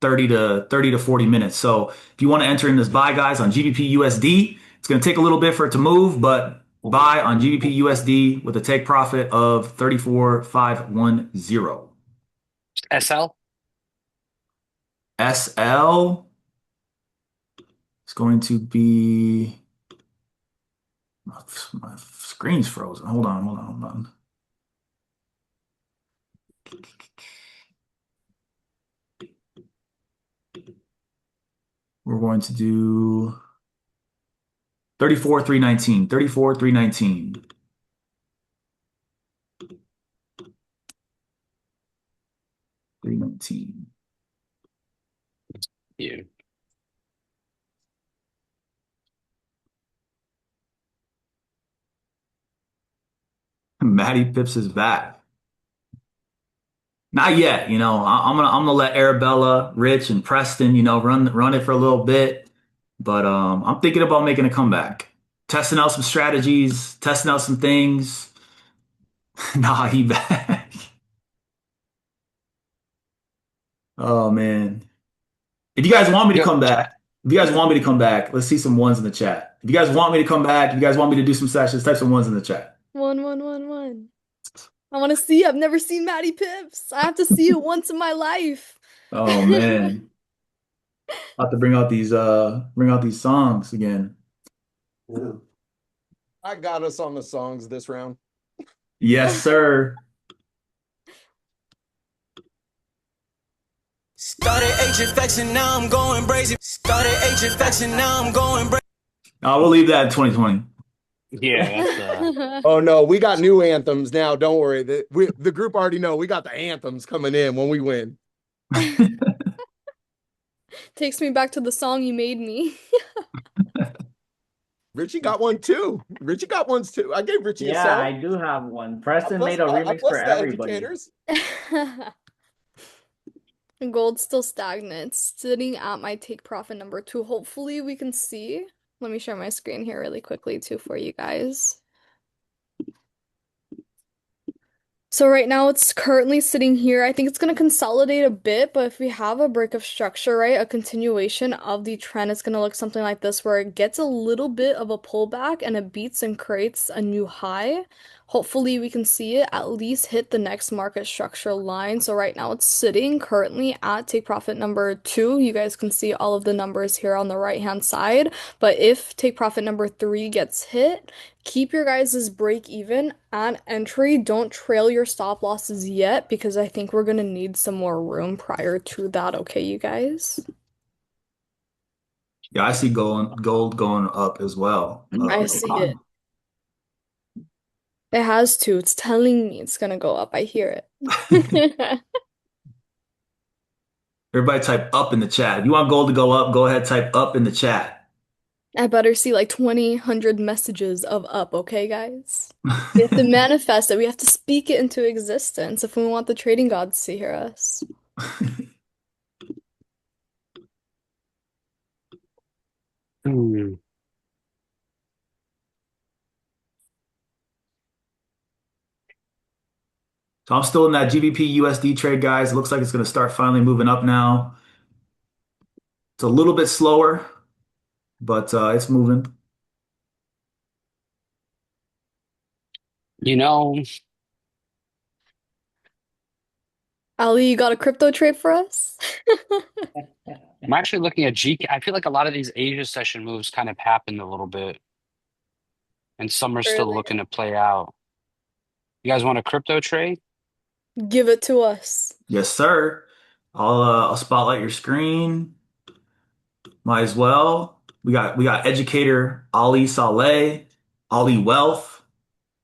30 to 40 minutes. So if you want to enter in this buy, guys, on GBP USD, it's going to take a little bit for it to move, but buy on GBP USD with a take profit of 34,510. SL? SL is going to be, my screen's frozen. Hold on. We're going to do 34,319. 34,319. Yeah. Matty Pips is back. Not yet, I'm gonna let Arabella, Rich, and Preston, run it for a little bit. But I'm thinking about making a comeback, testing out some strategies, testing out some things. Nah, he back. Oh man. If you guys want me to come back, let's see some ones in the chat. If you guys want me to come back, if you guys want me to do some sessions, type some ones in the chat. One. I want to see. I've never seen Matty Pips. I have to see it once in my life. Oh man. I'll have to bring out these songs again. Yeah. I got us on the songs this round. Yes, sir. Started HFX and now I'm going crazy. Started HFX and now I'm going crazy. We'll leave that in 2020. Yeah, that's Oh no, we got new anthems now. Don't worry. The group already know we got the anthems coming in when we win. Takes me back to the song you made me. Richie got one too. Richie got ones too. I gave Richie a Yeah, song. I do have one. Preston made a I remix bless for the everybody. educators. Gold's still stagnant, sitting at my take profit number 2. Hopefully we can see. Let me share my screen here really quickly too for you guys. So right now it's currently sitting here. I think it's going to consolidate a bit, but if we have a break of structure, right, a continuation of the trend, it's going to look something like this, where it gets a little bit of a pullback and it beats and creates a new high. Hopefully we can see it at least hit the next market structure line. So right now it's sitting currently at take profit number 2. You guys can see all of the numbers here on the right hand side. But if take profit number 3 gets hit, keep your guys' break even at entry. Don't trail your stop losses yet, because I think we're gonna need some more room prior to that. Okay, you guys? Yeah, I see gold going up as well. I see it. It has to. It's telling me it's gonna go up. I hear it. Everybody type up in the chat. If you want gold to go up, go ahead, type up in the chat. I better see like 100 messages of up, okay, guys? We have to manifest it. We have to speak it into existence if we want the trading gods to hear us. Hmm. So I'm still in that GBP USD trade, guys. Looks like it's going to start finally moving up now. It's a little bit slower, but it's moving. You know, Ali, you got a crypto trade for us? I'm actually looking at GK. I feel like a lot of these Asia session moves kind of happened a little bit, and some are still Really? looking to play out. You guys want a crypto trade? Give it to us. Yes, sir. I'll spotlight your screen. Might as well. We got educator Ali Saleh, Ali Wealth.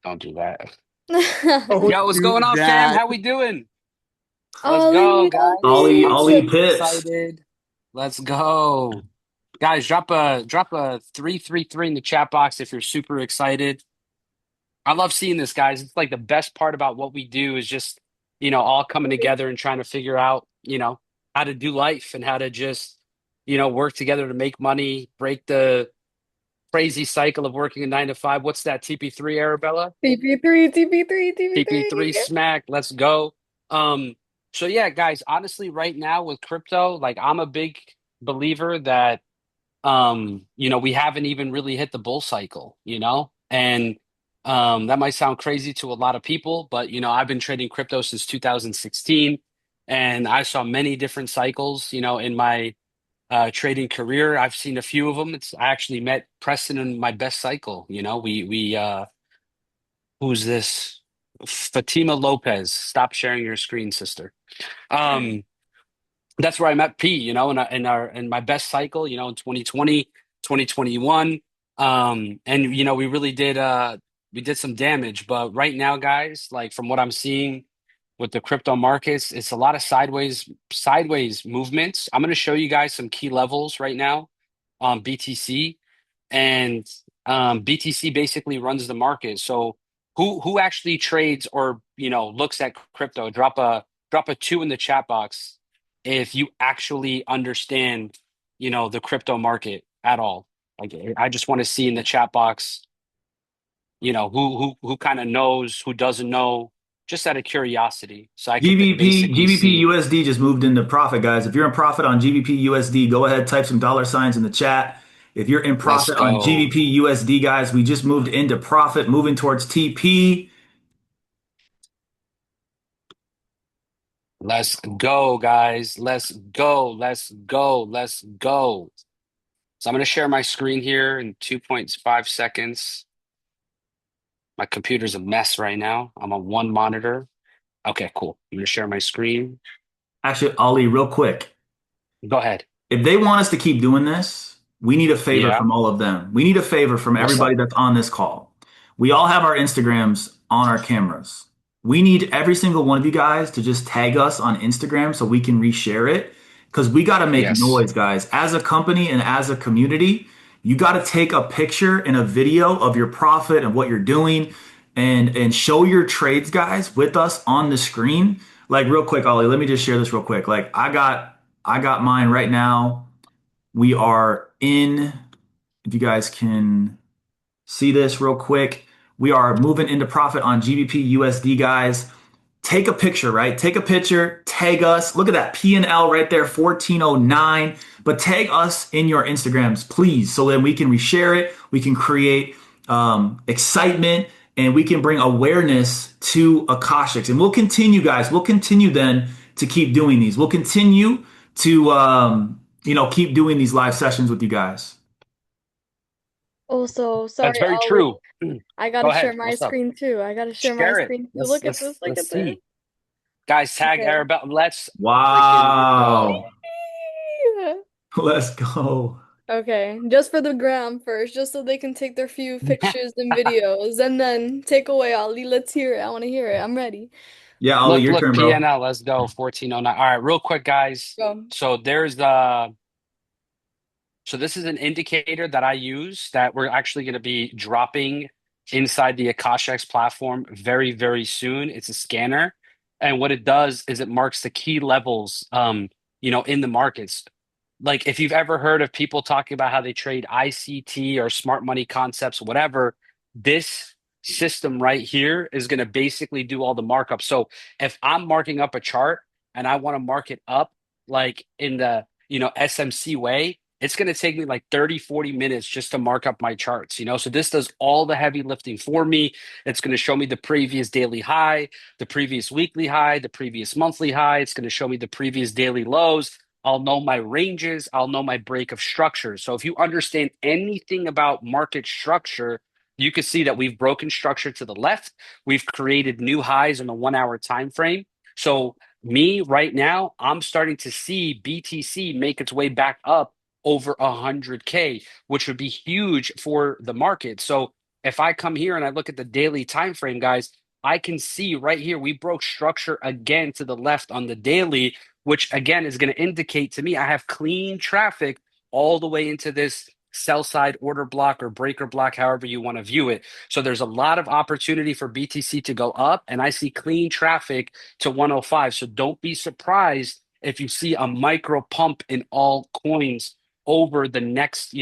Don't do that. Don't Yo, what's do going on, fam? that. How we doing? Let's go, Ali, guys. Ali I'm Ali super Pips. excited. Let's go. Guys, drop a 333 in the chat box if you're super excited. I love seeing this, guys. It's like the best part about what we do is just, all coming together and trying to figure out, how to do life and how to just, work together to make money, break the crazy cycle of working a 9 to 5. What's that, TP3, Arabella? TP3, TP3, TP3 TP3. smack. Let's go. Um, so yeah, guys, honestly, right now with crypto, like I'm a big believer that we haven't even really hit the bull cycle, and that might sound crazy to a lot of people, but I've been trading crypto since 2016, and I saw many different cycles, in my trading career. I've seen a few of them. I actually met Preston in my best cycle. We who's this? Fatima Lopez. Stop sharing your screen, sister. Um, that's where I met P, in my best cycle, in 2020, 2021. And we did some damage, but right now, guys, like from what I'm seeing with the crypto markets, it's a lot of sideways movements. I'm going to show you guys some key levels right now on BTC, and BTC basically runs the market. So who actually trades or looks at crypto? Drop a 2 in the chat box if you actually understand, the crypto market at all. Like I just want to see in the chat box, who kind of knows, who doesn't know, just out of curiosity. So I could GBP basically GBP see. USD just moved into profit, guys. If you're in profit on GBP USD, go ahead, type some dollar signs in the chat. If you're in Let's profit on go. GBP USD, guys, we just moved into profit, moving towards TP. Let's go, guys. Let's go. Let's go. Let's go. So I'm going to share my screen here in 2.5 seconds. My computer's a mess right now. I'm on one monitor. Okay, cool. I'm going to share my screen. Actually, Ali, real quick. Go ahead. If they want us to keep doing this, we need a favor Yeah. from all of them. We need a favor from What's everybody up? that's on this call. We all have our Instagrams on our cameras. We need every single one of you guys to just tag us on Instagram so we can reshare it because we got to make Yes. noise, guys. As a company and as a community, you got to take a picture and a video of your profit and what you're doing and show your trades, guys, with us on the screen. Like real quick, Ollie, let me just share this real quick. Like I got mine right now. We are in, if you guys can see this real quick, we are moving into profit on GBP USD, guys. Take a picture, right? Take a picture, tag us. Look at that P&L right there, 1409. But tag us in your Instagrams, please, so that we can reshare it. We can create excitement and we can bring awareness to Akashx. And we'll continue, guys. We'll continue then to keep doing these. We'll continue to, keep doing these live sessions with you guys. Also, That's sorry, very Ollie. true. I Go gotta share ahead. my What's up? screen too. I gotta share my Share it. screen too. Let's Look at this. let's Look let's at this. see. Guys, tag Okay. Arabella. Let's freaking go. Wow. Let's go. Okay, just for the gram first, just so they can take their few pictures and videos, and then take away, Ollie. Let's hear it. I want to hear it. I'm ready. Yeah, Ollie, Look, your look, turn, bro. PNL. Let's go. 1409. All right, real quick, guys. Go. So so this is an indicator that I use that we're actually going to be dropping inside the Akashx platform very, very soon. It's a scanner. And what it does is it marks the key levels, in the markets. Like if you've ever heard of people talking about how they trade ICT or smart money concepts, whatever, this system right here is going to basically do all the markup. So if I'm marking up a chart and I want to mark it up like in the, SMC way, it's going to take me like 30, 40 minutes just to mark up my charts. So this does all the heavy lifting for me. It's going to show me the previous daily high, the previous weekly high, the previous monthly high. It's going to show me the previous daily lows. I'll know my ranges. I'll know my break of structure. So if you understand anything about market structure, you can see that we've broken structure to the left. We've created new highs in the 1 hour time frame. So me right now, I'm starting to see BTC make its way back up over 100K, which would be huge for the market. So if I come here and I look at the daily time frame, guys, I can see right here we broke structure again to the left on the daily, which again is going to indicate to me I have clean traffic all the way into this sell side order block or breaker block, however you want to view it. So there's a lot of opportunity for BTC to go up, and I see clean traffic to 105. So don't be surprised if you see a micro pump in all coins over the next,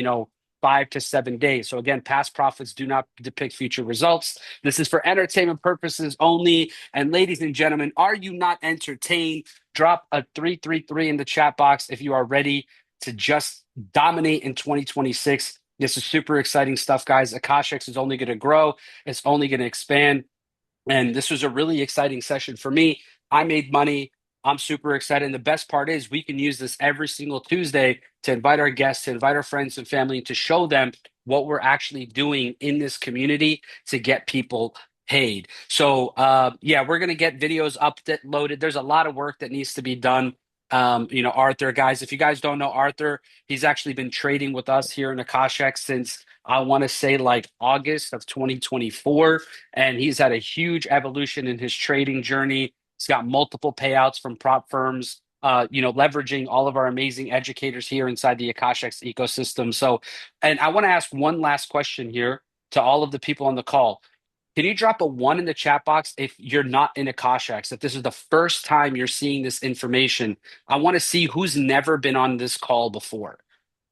5 to 7 days. So again, past profits do not depict future results. This is for entertainment purposes only. And ladies and gentlemen, are you not entertained? Drop a 333 in the chat box if you are ready to just dominate in 2026. This is super exciting stuff, guys. Akashx is only going to grow. It's only going to expand. And this was a really exciting session for me. I made money. I'm super excited. And the best part is we can use this every single Tuesday to invite our guests, to invite our friends and family, to show them what we're actually doing in this community to get people paid. So, yeah, we're going to get videos uploaded. There's a lot of work that needs to be done. Arthur, guys, if you guys don't know Arthur, he's actually been trading with us here in Akashx since I want to say like August of 2024. And he's had a huge evolution in his trading journey. He's got multiple payouts from prop firms, leveraging all of our amazing educators here inside the Akashx ecosystem. So, and I want to ask one last question here to all of the people on the call. Can you drop a one in the chat box if you're not in Akashx, if this is the first time you're seeing this information? I want to see who's never been on this call before.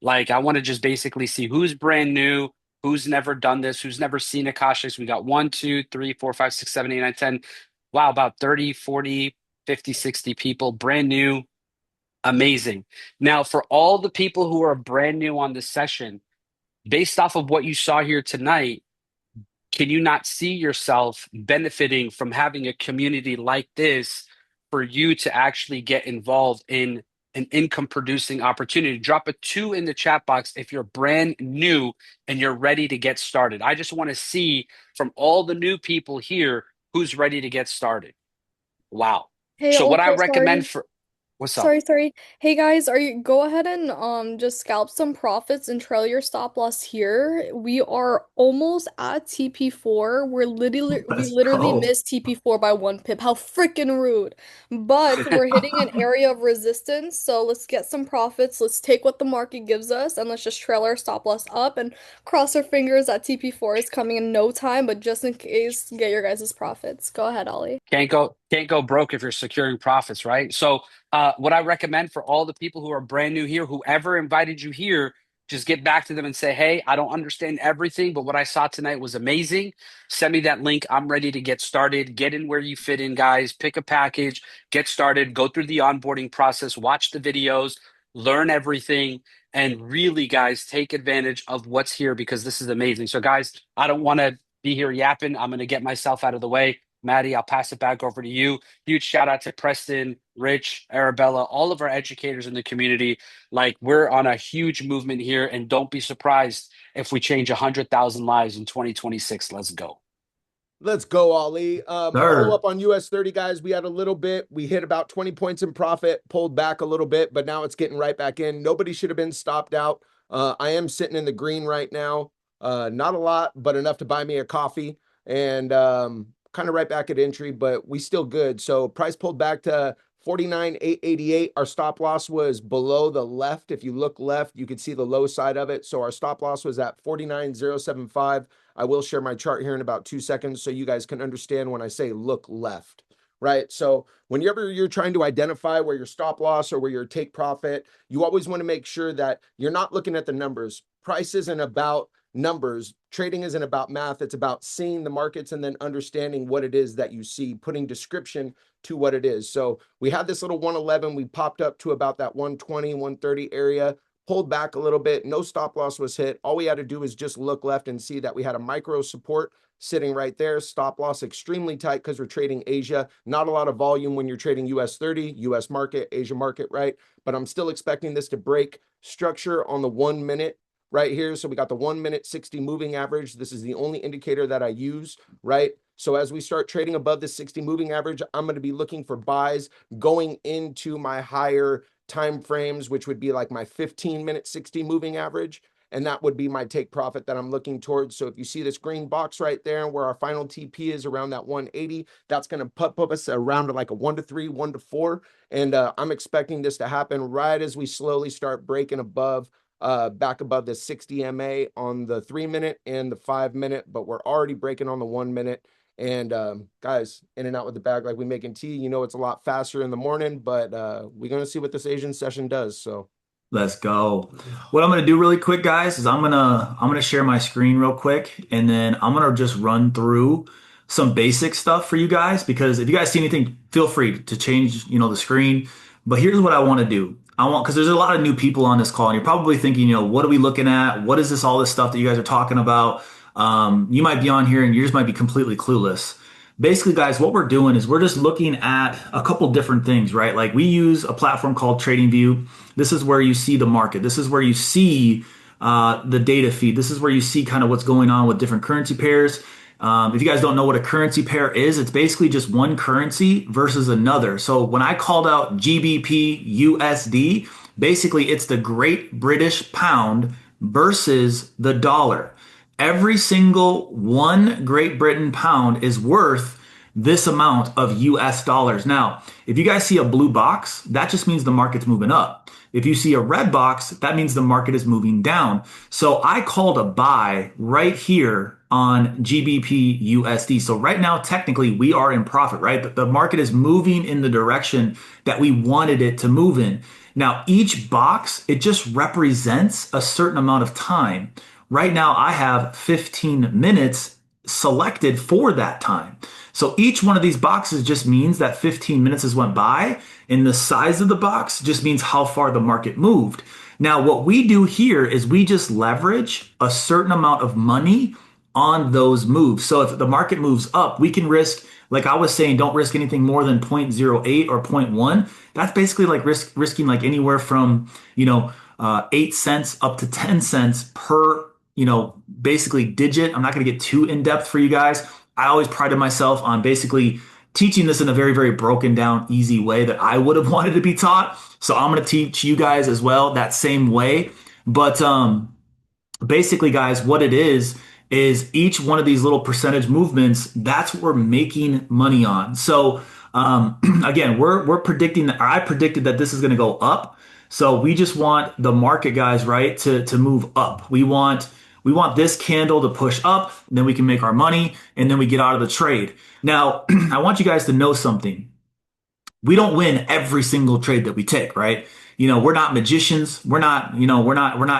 Like, I want to just basically see who's brand new, who's never done this, who's never seen Akashx. We got 1, 2, 3, 4, 5, 6, 7, 8, 9, 10. Wow, about 30, 40, 50, 60 people, brand new. Amazing. Now, for all the people who are brand new on this session, based off of what you saw here tonight, can you not see yourself benefiting from having a community like this for you to actually get involved in an income producing opportunity. Drop a 2 in the chat box if you're brand new and you're ready to get started. I just want to see from all the new people here who's ready to get started. Wow. Hey, So what I also, recommend sorry. for what's up? Sorry. Hey guys, are you go ahead and just scalp some profits and trail your stop loss here. We are almost at TP4. We Let's literally go. missed TP4 by 1 pip. How freaking rude. But we're hitting an area of resistance, so let's get some profits. Let's take what the market gives us and let's just trail our stop loss up and cross our fingers that TP4 is coming in no time, but just in case, get your guys' profits. Go ahead, Ollie. Can't go broke if you're securing profits, right? So what I recommend for all the people who are brand new here, whoever invited you here, just get back to them and say, hey, I don't understand everything, but what I saw tonight was amazing. Send me that link. I'm ready to get started. Get in where you fit in, guys. Pick a package, get started, go through the onboarding process, watch the videos, learn everything, and really, guys, take advantage of what's here because this is amazing. So, guys, I don't want to be here yapping. I'm going to get myself out of the way. Maddie, I'll pass it back over to you. Huge shout out to Preston, Rich, Arabella, all of our educators in the community. Like, we're on a huge movement here, and don't be surprised if we change 100,000 lives in 2026. Let's go. Let's go, Ollie. Follow Sir. up on US 30, guys. We had a little bit. We hit about 20 points in profit, pulled back a little bit, but now it's getting right back in. Nobody should have been stopped out. I am sitting in the green right now. Not a lot, but enough to buy me a coffee and kind of right back at entry, but we still good. So price pulled back to 49,888. Our stop loss was below the left. If you look left, you could see the low side of it. So our stop loss was at 49,075. I will share my chart here in about 2 seconds so you guys can understand when I say look left, right? So whenever you're trying to identify where your stop loss or where your take profit, you always want to make sure that you're not looking at the numbers. Price isn't about numbers. Trading isn't about math. It's about seeing the markets and then understanding what it is that you see, putting description to what it is. So we had this little 111. We popped up to about that 120, 130 area, pulled back a little bit. No stop loss was hit. All we had to do is just look left and see that we had a micro support sitting right there. Stop loss extremely tight because we're trading Asia. Not a lot of volume when you're trading US 30, US market, Asia market, right? But I'm still expecting this to break structure on the 1 minute right here. So we got the 1 minute 60 moving average. This is the only indicator that I use, right? So as we start trading above the 60 moving average, I'm going to be looking for buys going into my higher time frames, which would be like my 15-minute 60 moving average. And that would be my take profit that I'm looking towards. So if you see this green box right there where our final TP is around that 180, that's going to put us around like a 1 to 3, 1 to 4. And I'm expecting this to happen right as we slowly start breaking above back above the 60 MA on the 3 minute and the 5 minute, but we're already breaking on the 1 minute. And guys, in and out with the bag like we making tea. You know, it's a lot faster in the morning, but we're gonna see what this Asian session does. So Let's go. What I'm gonna do really quick, guys, is I'm gonna share my screen real quick, and then I'm gonna just run through some basic stuff for you guys. Because if you guys see anything, feel free to change, the screen. But here's what I want to do. Because there's a lot of new people on this call, and you're probably thinking, what are we looking at? What is this? All this stuff that you guys are talking about? You might be on here, and yours might be completely clueless. Basically, guys, what we're doing is we're just looking at a couple different things, right? Like we use a platform called TradingView. This is where you see the market. This is where you see the data feed. This is where you see kind of what's going on with different currency pairs. If you guys don't know what a currency pair is, it's basically just one currency versus another. So when I called out GBP USD, basically it's the Great British Pound versus the dollar. Every single one Great Britain pound is worth this amount of US dollars. Now, if you guys see a blue box, that just means the market's moving up. If you see a red box, that means the market is moving down. So I called a buy right here on GBP USD. So right now, technically, we are in profit, right? The market is moving in the direction that we wanted it to move in. Now, each box, it just represents a certain amount of time. Right now, I have 15 minutes selected for that time. So each one of these boxes just means that 15 minutes has went by, and the size of the box just means how far the market moved. Now, what we do here is we just leverage a certain amount of money on those moves. So if the market moves up, we can risk Like I was saying, don't risk anything more than 0.08 or zero point 0.1. That's basically like risking like anywhere from, 8 cents up to 10 cents per, basically digit. I'm not going to get too in depth for you guys. I always prided myself on basically teaching this in a very, very broken down, easy way that I would have wanted to be taught. So I'm going to teach you guys as well that same way. But basically, guys, what it is each one of these little percentage movements, that's what we're making money on. So again, we're predicting that I predicted that this is going to go up. So we just want the market guys, right, to move up. We want this candle to push up, and then we can make our money, and then we get out of the trade. Now, I want you guys to know something. We don't win every single trade that we take, right? We're not magicians. We're not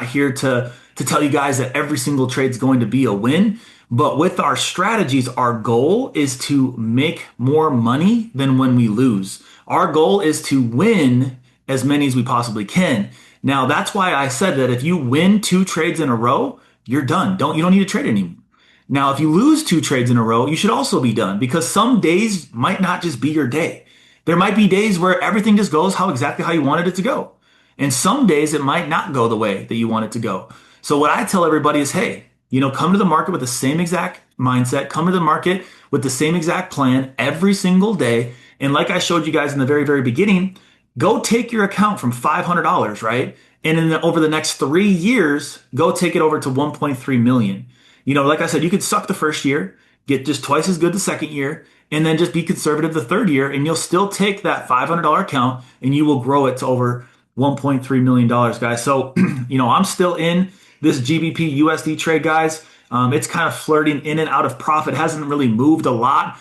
here to tell you guys that every single trade is going to be a win. But with our strategies, our goal is to make more money than when we lose. Our goal is to win as many as we possibly can. Now, that's why I said that if you win 2 trades in a row, you're done. You don't need to trade anymore. Now, if you lose 2 trades in a row, you should also be done because some days might not just be your day. There might be days where everything just goes exactly how you wanted it to go. And some days it might not go the way that you want it to go. So what I tell everybody is, hey, come to the market with the same exact mindset, come to the market with the same exact plan every single day. And like I showed you guys in the very, very beginning, go take your account from $500, right? And over the next 3 years, go take it over to 1.3 million. Like I said, you could suck the first year, get just twice as good the second year, and then just be conservative the third year, and you'll still take that $500 account and you will grow it to over $1.3 million, guys. So, I'm still in this GBP USD trade, guys. It's kind of flirting in and out of profit. Hasn't really moved a lot.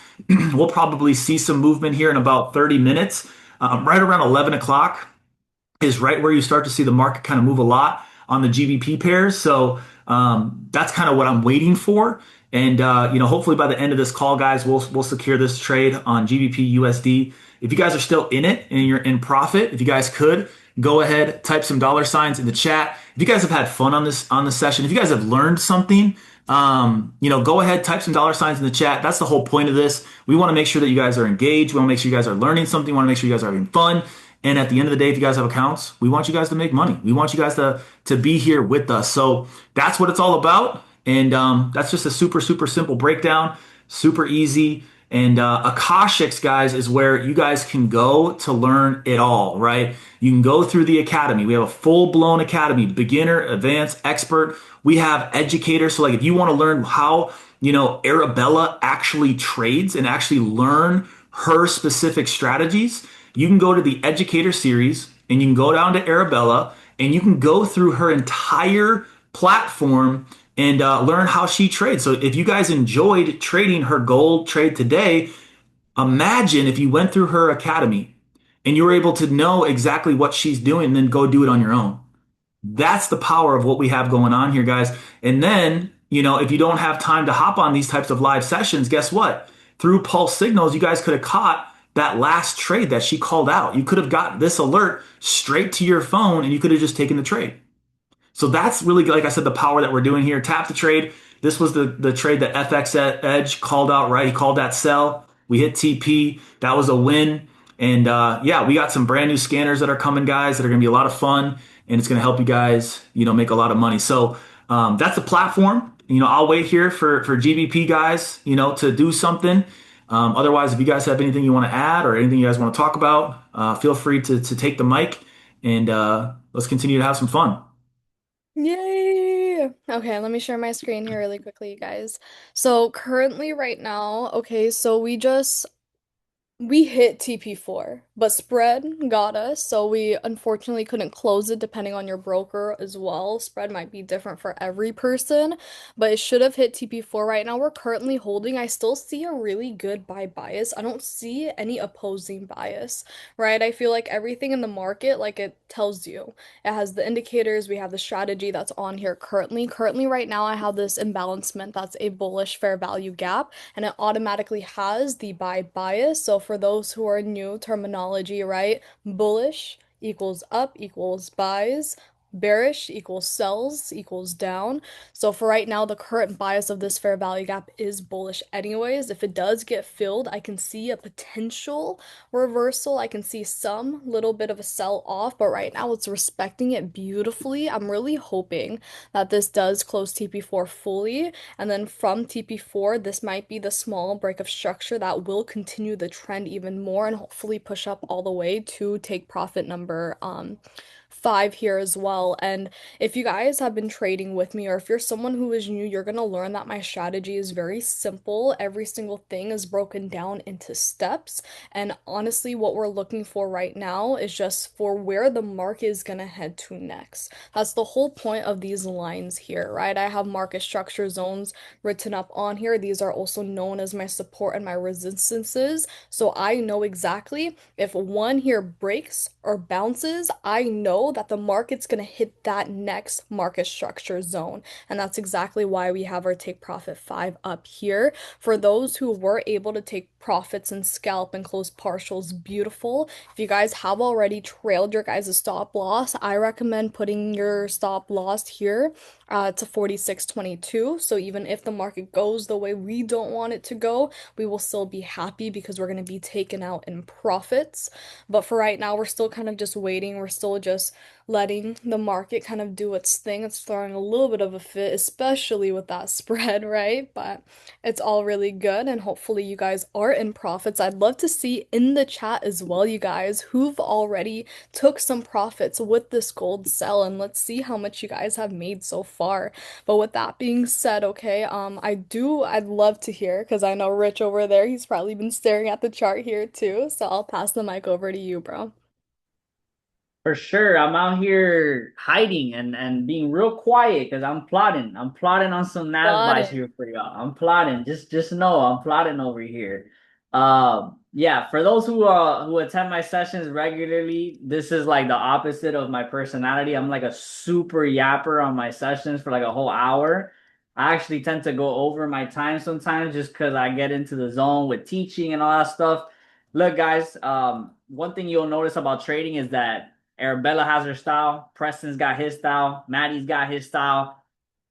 We'll probably see some movement here in about 30 minutes. Right around 11 o'clock is right where you start to see the market kind of move a lot on the GBP pairs. So that's kind of what I'm waiting for. And hopefully by the end of this call, guys, we'll secure this trade on GBP USD. If you guys are still in it and you're in profit, if you guys could go ahead, type some dollar signs in the chat. If you guys have had fun on this session, if you guys have learned something, go ahead, type some dollar signs in the chat. That's the whole point of this. We want to make sure that you guys are engaged. We want to make sure you guys are learning something. We want to make sure you guys are having fun. And at the end of the day, if you guys have accounts, we want you guys to make money. We want you guys to be here with us. So that's what it's all about. And that's just a super, super simple breakdown, super easy. And Akashx, guys, is where you guys can go to learn it all, right? You can go through the academy. We have a full-blown academy, beginner, advanced, expert. We have educators. So like if you want to learn how, Arabella actually trades and actually learn her specific strategies, you can go to the educator series and you can go down to Arabella and you can go through her entire platform and learn how she trades. So if you guys enjoyed trading her gold trade today, imagine if you went through her academy and you were able to know exactly what she's doing and then go do it on your own. That's the power of what we have going on here, guys. And then, if you don't have time to hop on these types of live sessions, guess what? Through pulse signals, you guys could have caught that last trade that she called out. You could have got this alert straight to your phone and you could have just taken the trade. So that's really, like I said, the power that we're doing here. Tap the trade. This was the trade that FX Edge called out, right? He called that sell. We hit TP. That was a win. And we got some brand new scanners that are coming, guys, that are going to be a lot of fun. And it's going to help you guys, make a lot of money. So that's the platform. I'll wait here for GBP guys, to do something. Otherwise, if you guys have anything you want to add or anything you guys want to talk about, feel free to take the mic and let's continue to have some fun. Yay! Okay, let me share my screen here really quickly, you guys. So currently right now, okay, so we hit TP4, but spread got us, so we unfortunately couldn't close it depending on your broker as well. Spread might be different for every person, but it should have hit TP4. Right now we're currently holding. I still see a really good buy bias. I don't see any opposing bias, right? I feel like everything in the market, like it tells you. It has the indicators, we have the strategy that's on here currently. Currently right now I have this imbalancement that's a bullish fair value gap, and it automatically has the buy bias. So for those who are new terminology, right? Bullish equals up equals buys. bearish equals sells equals down. So for right now, the current bias of this fair value gap is bullish anyways. If it does get filled, I can see a potential reversal. I can see some little bit of a sell off, but right now it's respecting it beautifully. I'm really hoping that this does close TP4 fully. And then from TP4, this might be the small break of structure that will continue the trend even more and hopefully push up all the way to take profit number 5 here as well. And if you guys have been trading with me, or if you're someone who is new, you're gonna learn that my strategy is very simple. Every single thing is broken down into steps. And honestly, what we're looking for right now is just for where the market is gonna head to next. That's the whole point of these lines here, right? I have market structure zones written up on here. These are also known as my support and my resistances. So I know exactly if one here breaks or bounces, I know that the market's going to hit that next market structure zone. And that's exactly why we have our take profit 5 up here. For those who were able to take profits and scalp and close partials, beautiful. If you guys have already trailed your guys' stop loss, I recommend putting your stop loss here to 46.22. So even if the market goes the way we don't want it to go, we will still be happy because we're going to be taken out in profits. But for right now, we're still kind of just waiting. We're still just letting the market kind of do its thing. It's throwing a little bit of a fit, especially with that spread, right? But it's all really good, and hopefully you guys are in profits. I'd love to see in the chat as well, you guys, who've already took some profits with this gold sell, and let's see how much you guys have made so far. But with that being said, okay, I'd love to hear, because I know Rich over there, he's probably been staring at the chart here too. So I'll pass the mic over to you, bro. For sure, I'm out here hiding and being real quiet because I'm plotting. I'm plotting on some NAS Got buys it. here for y'all. I'm plotting. Just know I'm plotting over here. Yeah, for those who attend my sessions regularly, this is like the opposite of my personality. I'm like a super yapper on my sessions for like a whole hour. I actually tend to go over my time sometimes just because I get into the zone with teaching and all that stuff. Look, guys, one thing you'll notice about trading is that Arabella has her style. Preston's got his style. Maddie's got his style.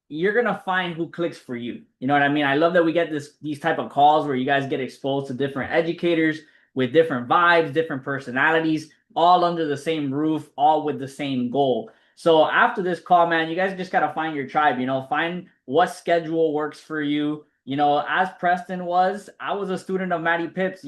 You're gonna find who clicks for you. You know what I mean? I love that we get these type of calls where you guys get exposed to different educators with different vibes, different personalities, all under the same roof, all with the same goal. So after this call, man, you guys just gotta find your tribe. Find what schedule works for you. As Preston was, I was a student of Maddie Pips.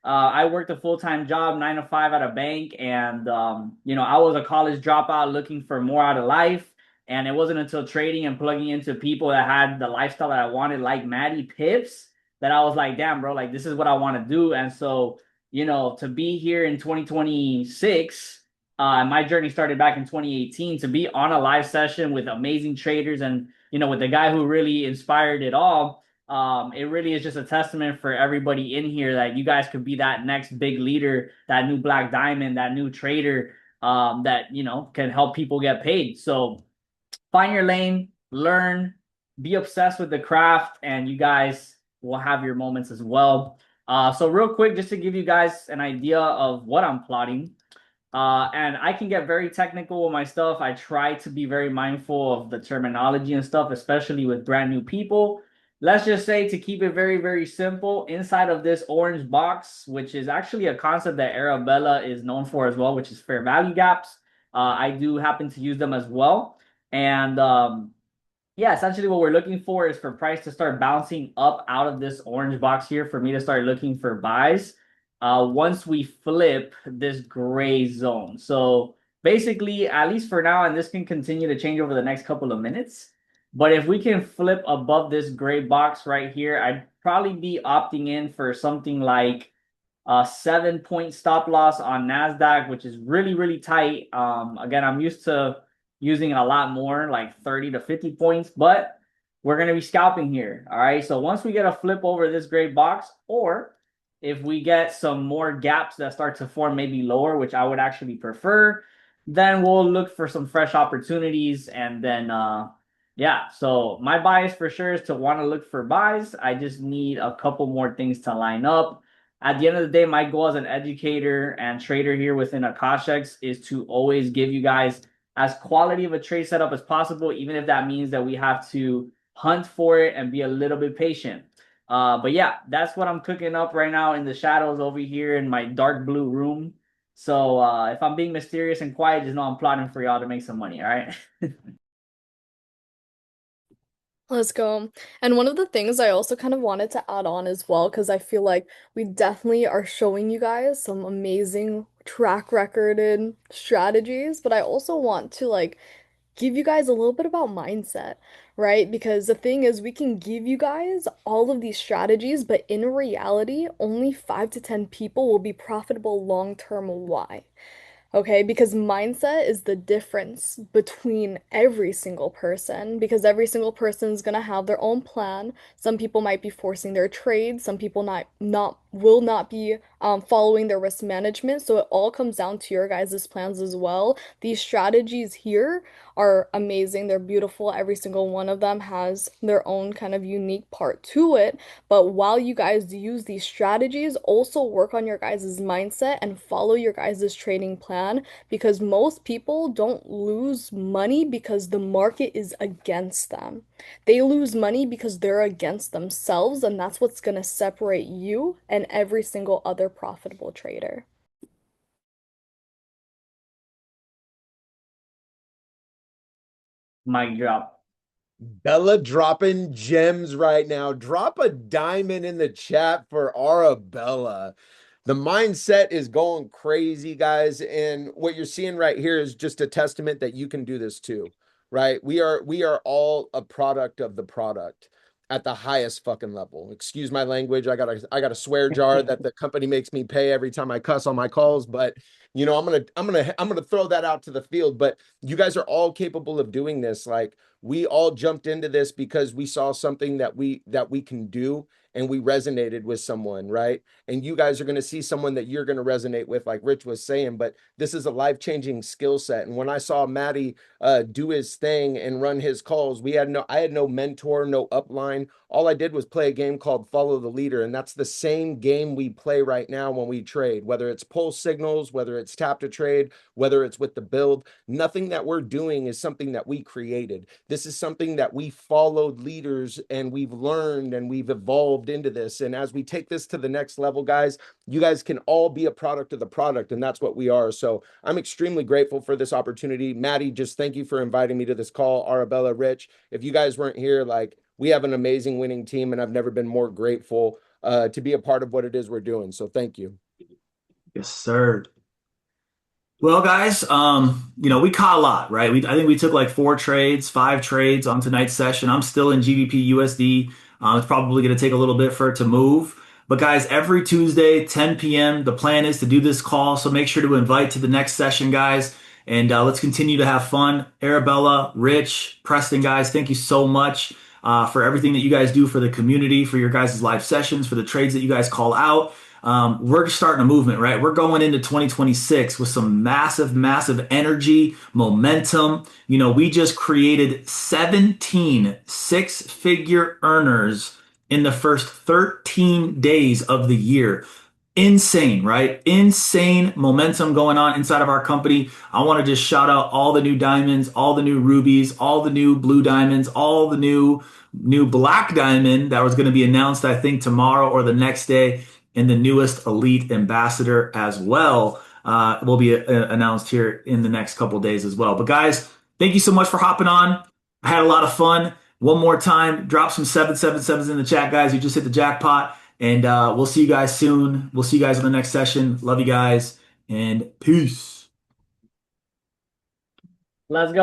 I worked a full-time job, 9 to 5 at a bank, and I was a college dropout looking for more out of life. And it wasn't until trading and plugging into people that had the lifestyle that I wanted, like Maddie Pips, that I was like, damn, bro, like this is what I want to do. And so, to be here in 2026, my journey started back in 2018. To be on a live session with amazing traders and with the guy who really inspired it all. It really is just a testament for everybody in here that you guys could be that next big leader, that new black diamond, that new trader that can help people get paid. So find your lane, learn, be obsessed with the craft, and you guys will have your moments as well. So real quick, just to give you guys an idea of what I'm plotting. And I can get very technical with my stuff. I try to be very mindful of the terminology and stuff, especially with brand new people. Let's just say, to keep it very, very simple, inside of this orange box, which is actually a concept that Arabella is known for as well, which is fair value gaps. I do happen to use them as well. And yeah, essentially what we're looking for is for price to start bouncing up out of this orange box here for me to start looking for buys once we flip this gray zone. So basically, at least for now, and this can continue to change over the next couple of minutes, but if we can flip above this gray box right here, I'd probably be opting in for something like a 7-point stop loss on NASDAQ, which is really, really tight. Again, I'm used to using a lot more, like 30 to 50 points, but we're going to be scalping here. All right. So once we get a flip over this gray box, or if we get some more gaps that start to form maybe lower, which I would actually prefer, then we'll look for some fresh opportunities. And then, yeah, so my bias for sure is to want to look for buys. I just need a couple more things to line up. At the end of the day, my goal as an educator and trader here within Akashx is to always give you guys as quality of a trade setup as possible, even if that means that we have to hunt for it and be a little bit patient. But yeah, that's what I'm cooking up right now in the shadows over here in my dark blue room. So if I'm being mysterious and quiet, just know I'm plotting for y'all to make some money, all right? Let's go. And one of the things I also kind of wanted to add on as well, because I feel like we definitely are showing you guys some amazing track recorded strategies, but I also want to like give you guys a little bit about mindset, right? Because the thing is, we can give you guys all of these strategies, but in reality, only 5 to 10 people will be profitable long term. Why? Okay, because mindset is the difference between every single person, because every single person is gonna have their own plan. Some people might be forcing their trades, some people not will not be following their risk management. So it all comes down to your guys' plans as well. These strategies here are amazing. They're beautiful. Every single one of them has their own kind of unique part to it. But while you guys use these strategies, also work on your guys' mindset and follow your guys' trading plan because most people don't lose money because the market is against them. They lose money because they're against themselves, and that's what's going to separate you and every single other profitable trader. Mic drop. Bella dropping gems right now. Drop a diamond in the chat for Arabella. The mindset is going crazy, guys. And what you're seeing right here is just a testament that you can do this too, right? We are all a product of the product at the highest fucking level. Excuse my language. I got a swear jar that the company makes me pay every time I cuss on my calls, but you know, I'm gonna throw that out to the field. But you guys are all capable of doing this. Like we all jumped into this because we saw something that we can do and we resonated with someone, right? And you guys are going to see someone that you're going to resonate with, like Rich was saying. But this is a life-changing skill set. And when I saw Matty do his thing and run his calls, I had no mentor, no upline. All I did was play a game called Follow the Leader, and that's the same game we play right now when we trade, whether it's pulse signals, whether it's tap to trade, whether it's with the build. Nothing that we're doing is something that we created. This is something that we followed leaders and we've learned and we've evolved into this. And as we take this to the next level, guys, you guys can all be a product of the product, and that's what we are. So I'm extremely grateful for this opportunity. Maddie, just thank you for inviting me to this call. Arabella, Rich, if you guys weren't here, like we have an amazing winning team, and I've never been more grateful to be a part of what it is we're doing. So thank you. Yes, sir. Well, guys, we caught a lot, right? I think we took like 5 trades on tonight's session. I'm still in GBP USD. It's probably going to take a little bit for it to move. But guys, every Tuesday, 10 p.m., the plan is to do this call. So make sure to invite to the next session, guys. And let's continue to have fun. Arabella, Rich, Preston, guys, thank you so much for everything that you guys do for the community, for your guys' live sessions, for the trades that you guys call out. We're starting a movement, right? We're going into 2026 with some massive, massive energy, momentum. We just created 17 six-figure earners in the first 13 days of the year. Insane, right? Insane momentum going on inside of our company. I want to just shout out all the new diamonds, all the new rubies, all the new blue diamonds, all the new black diamond that was going to be announced, I think, tomorrow or the next day. And the newest elite ambassador as well will be announced here in the next couple of days as well. But guys, thank you so much for hopping on. I had a lot of fun. One more time, drop some 777s in the chat, guys. You just hit the jackpot. And we'll see you guys soon. We'll see you guys on the next session. Love you guys and peace. Let's go.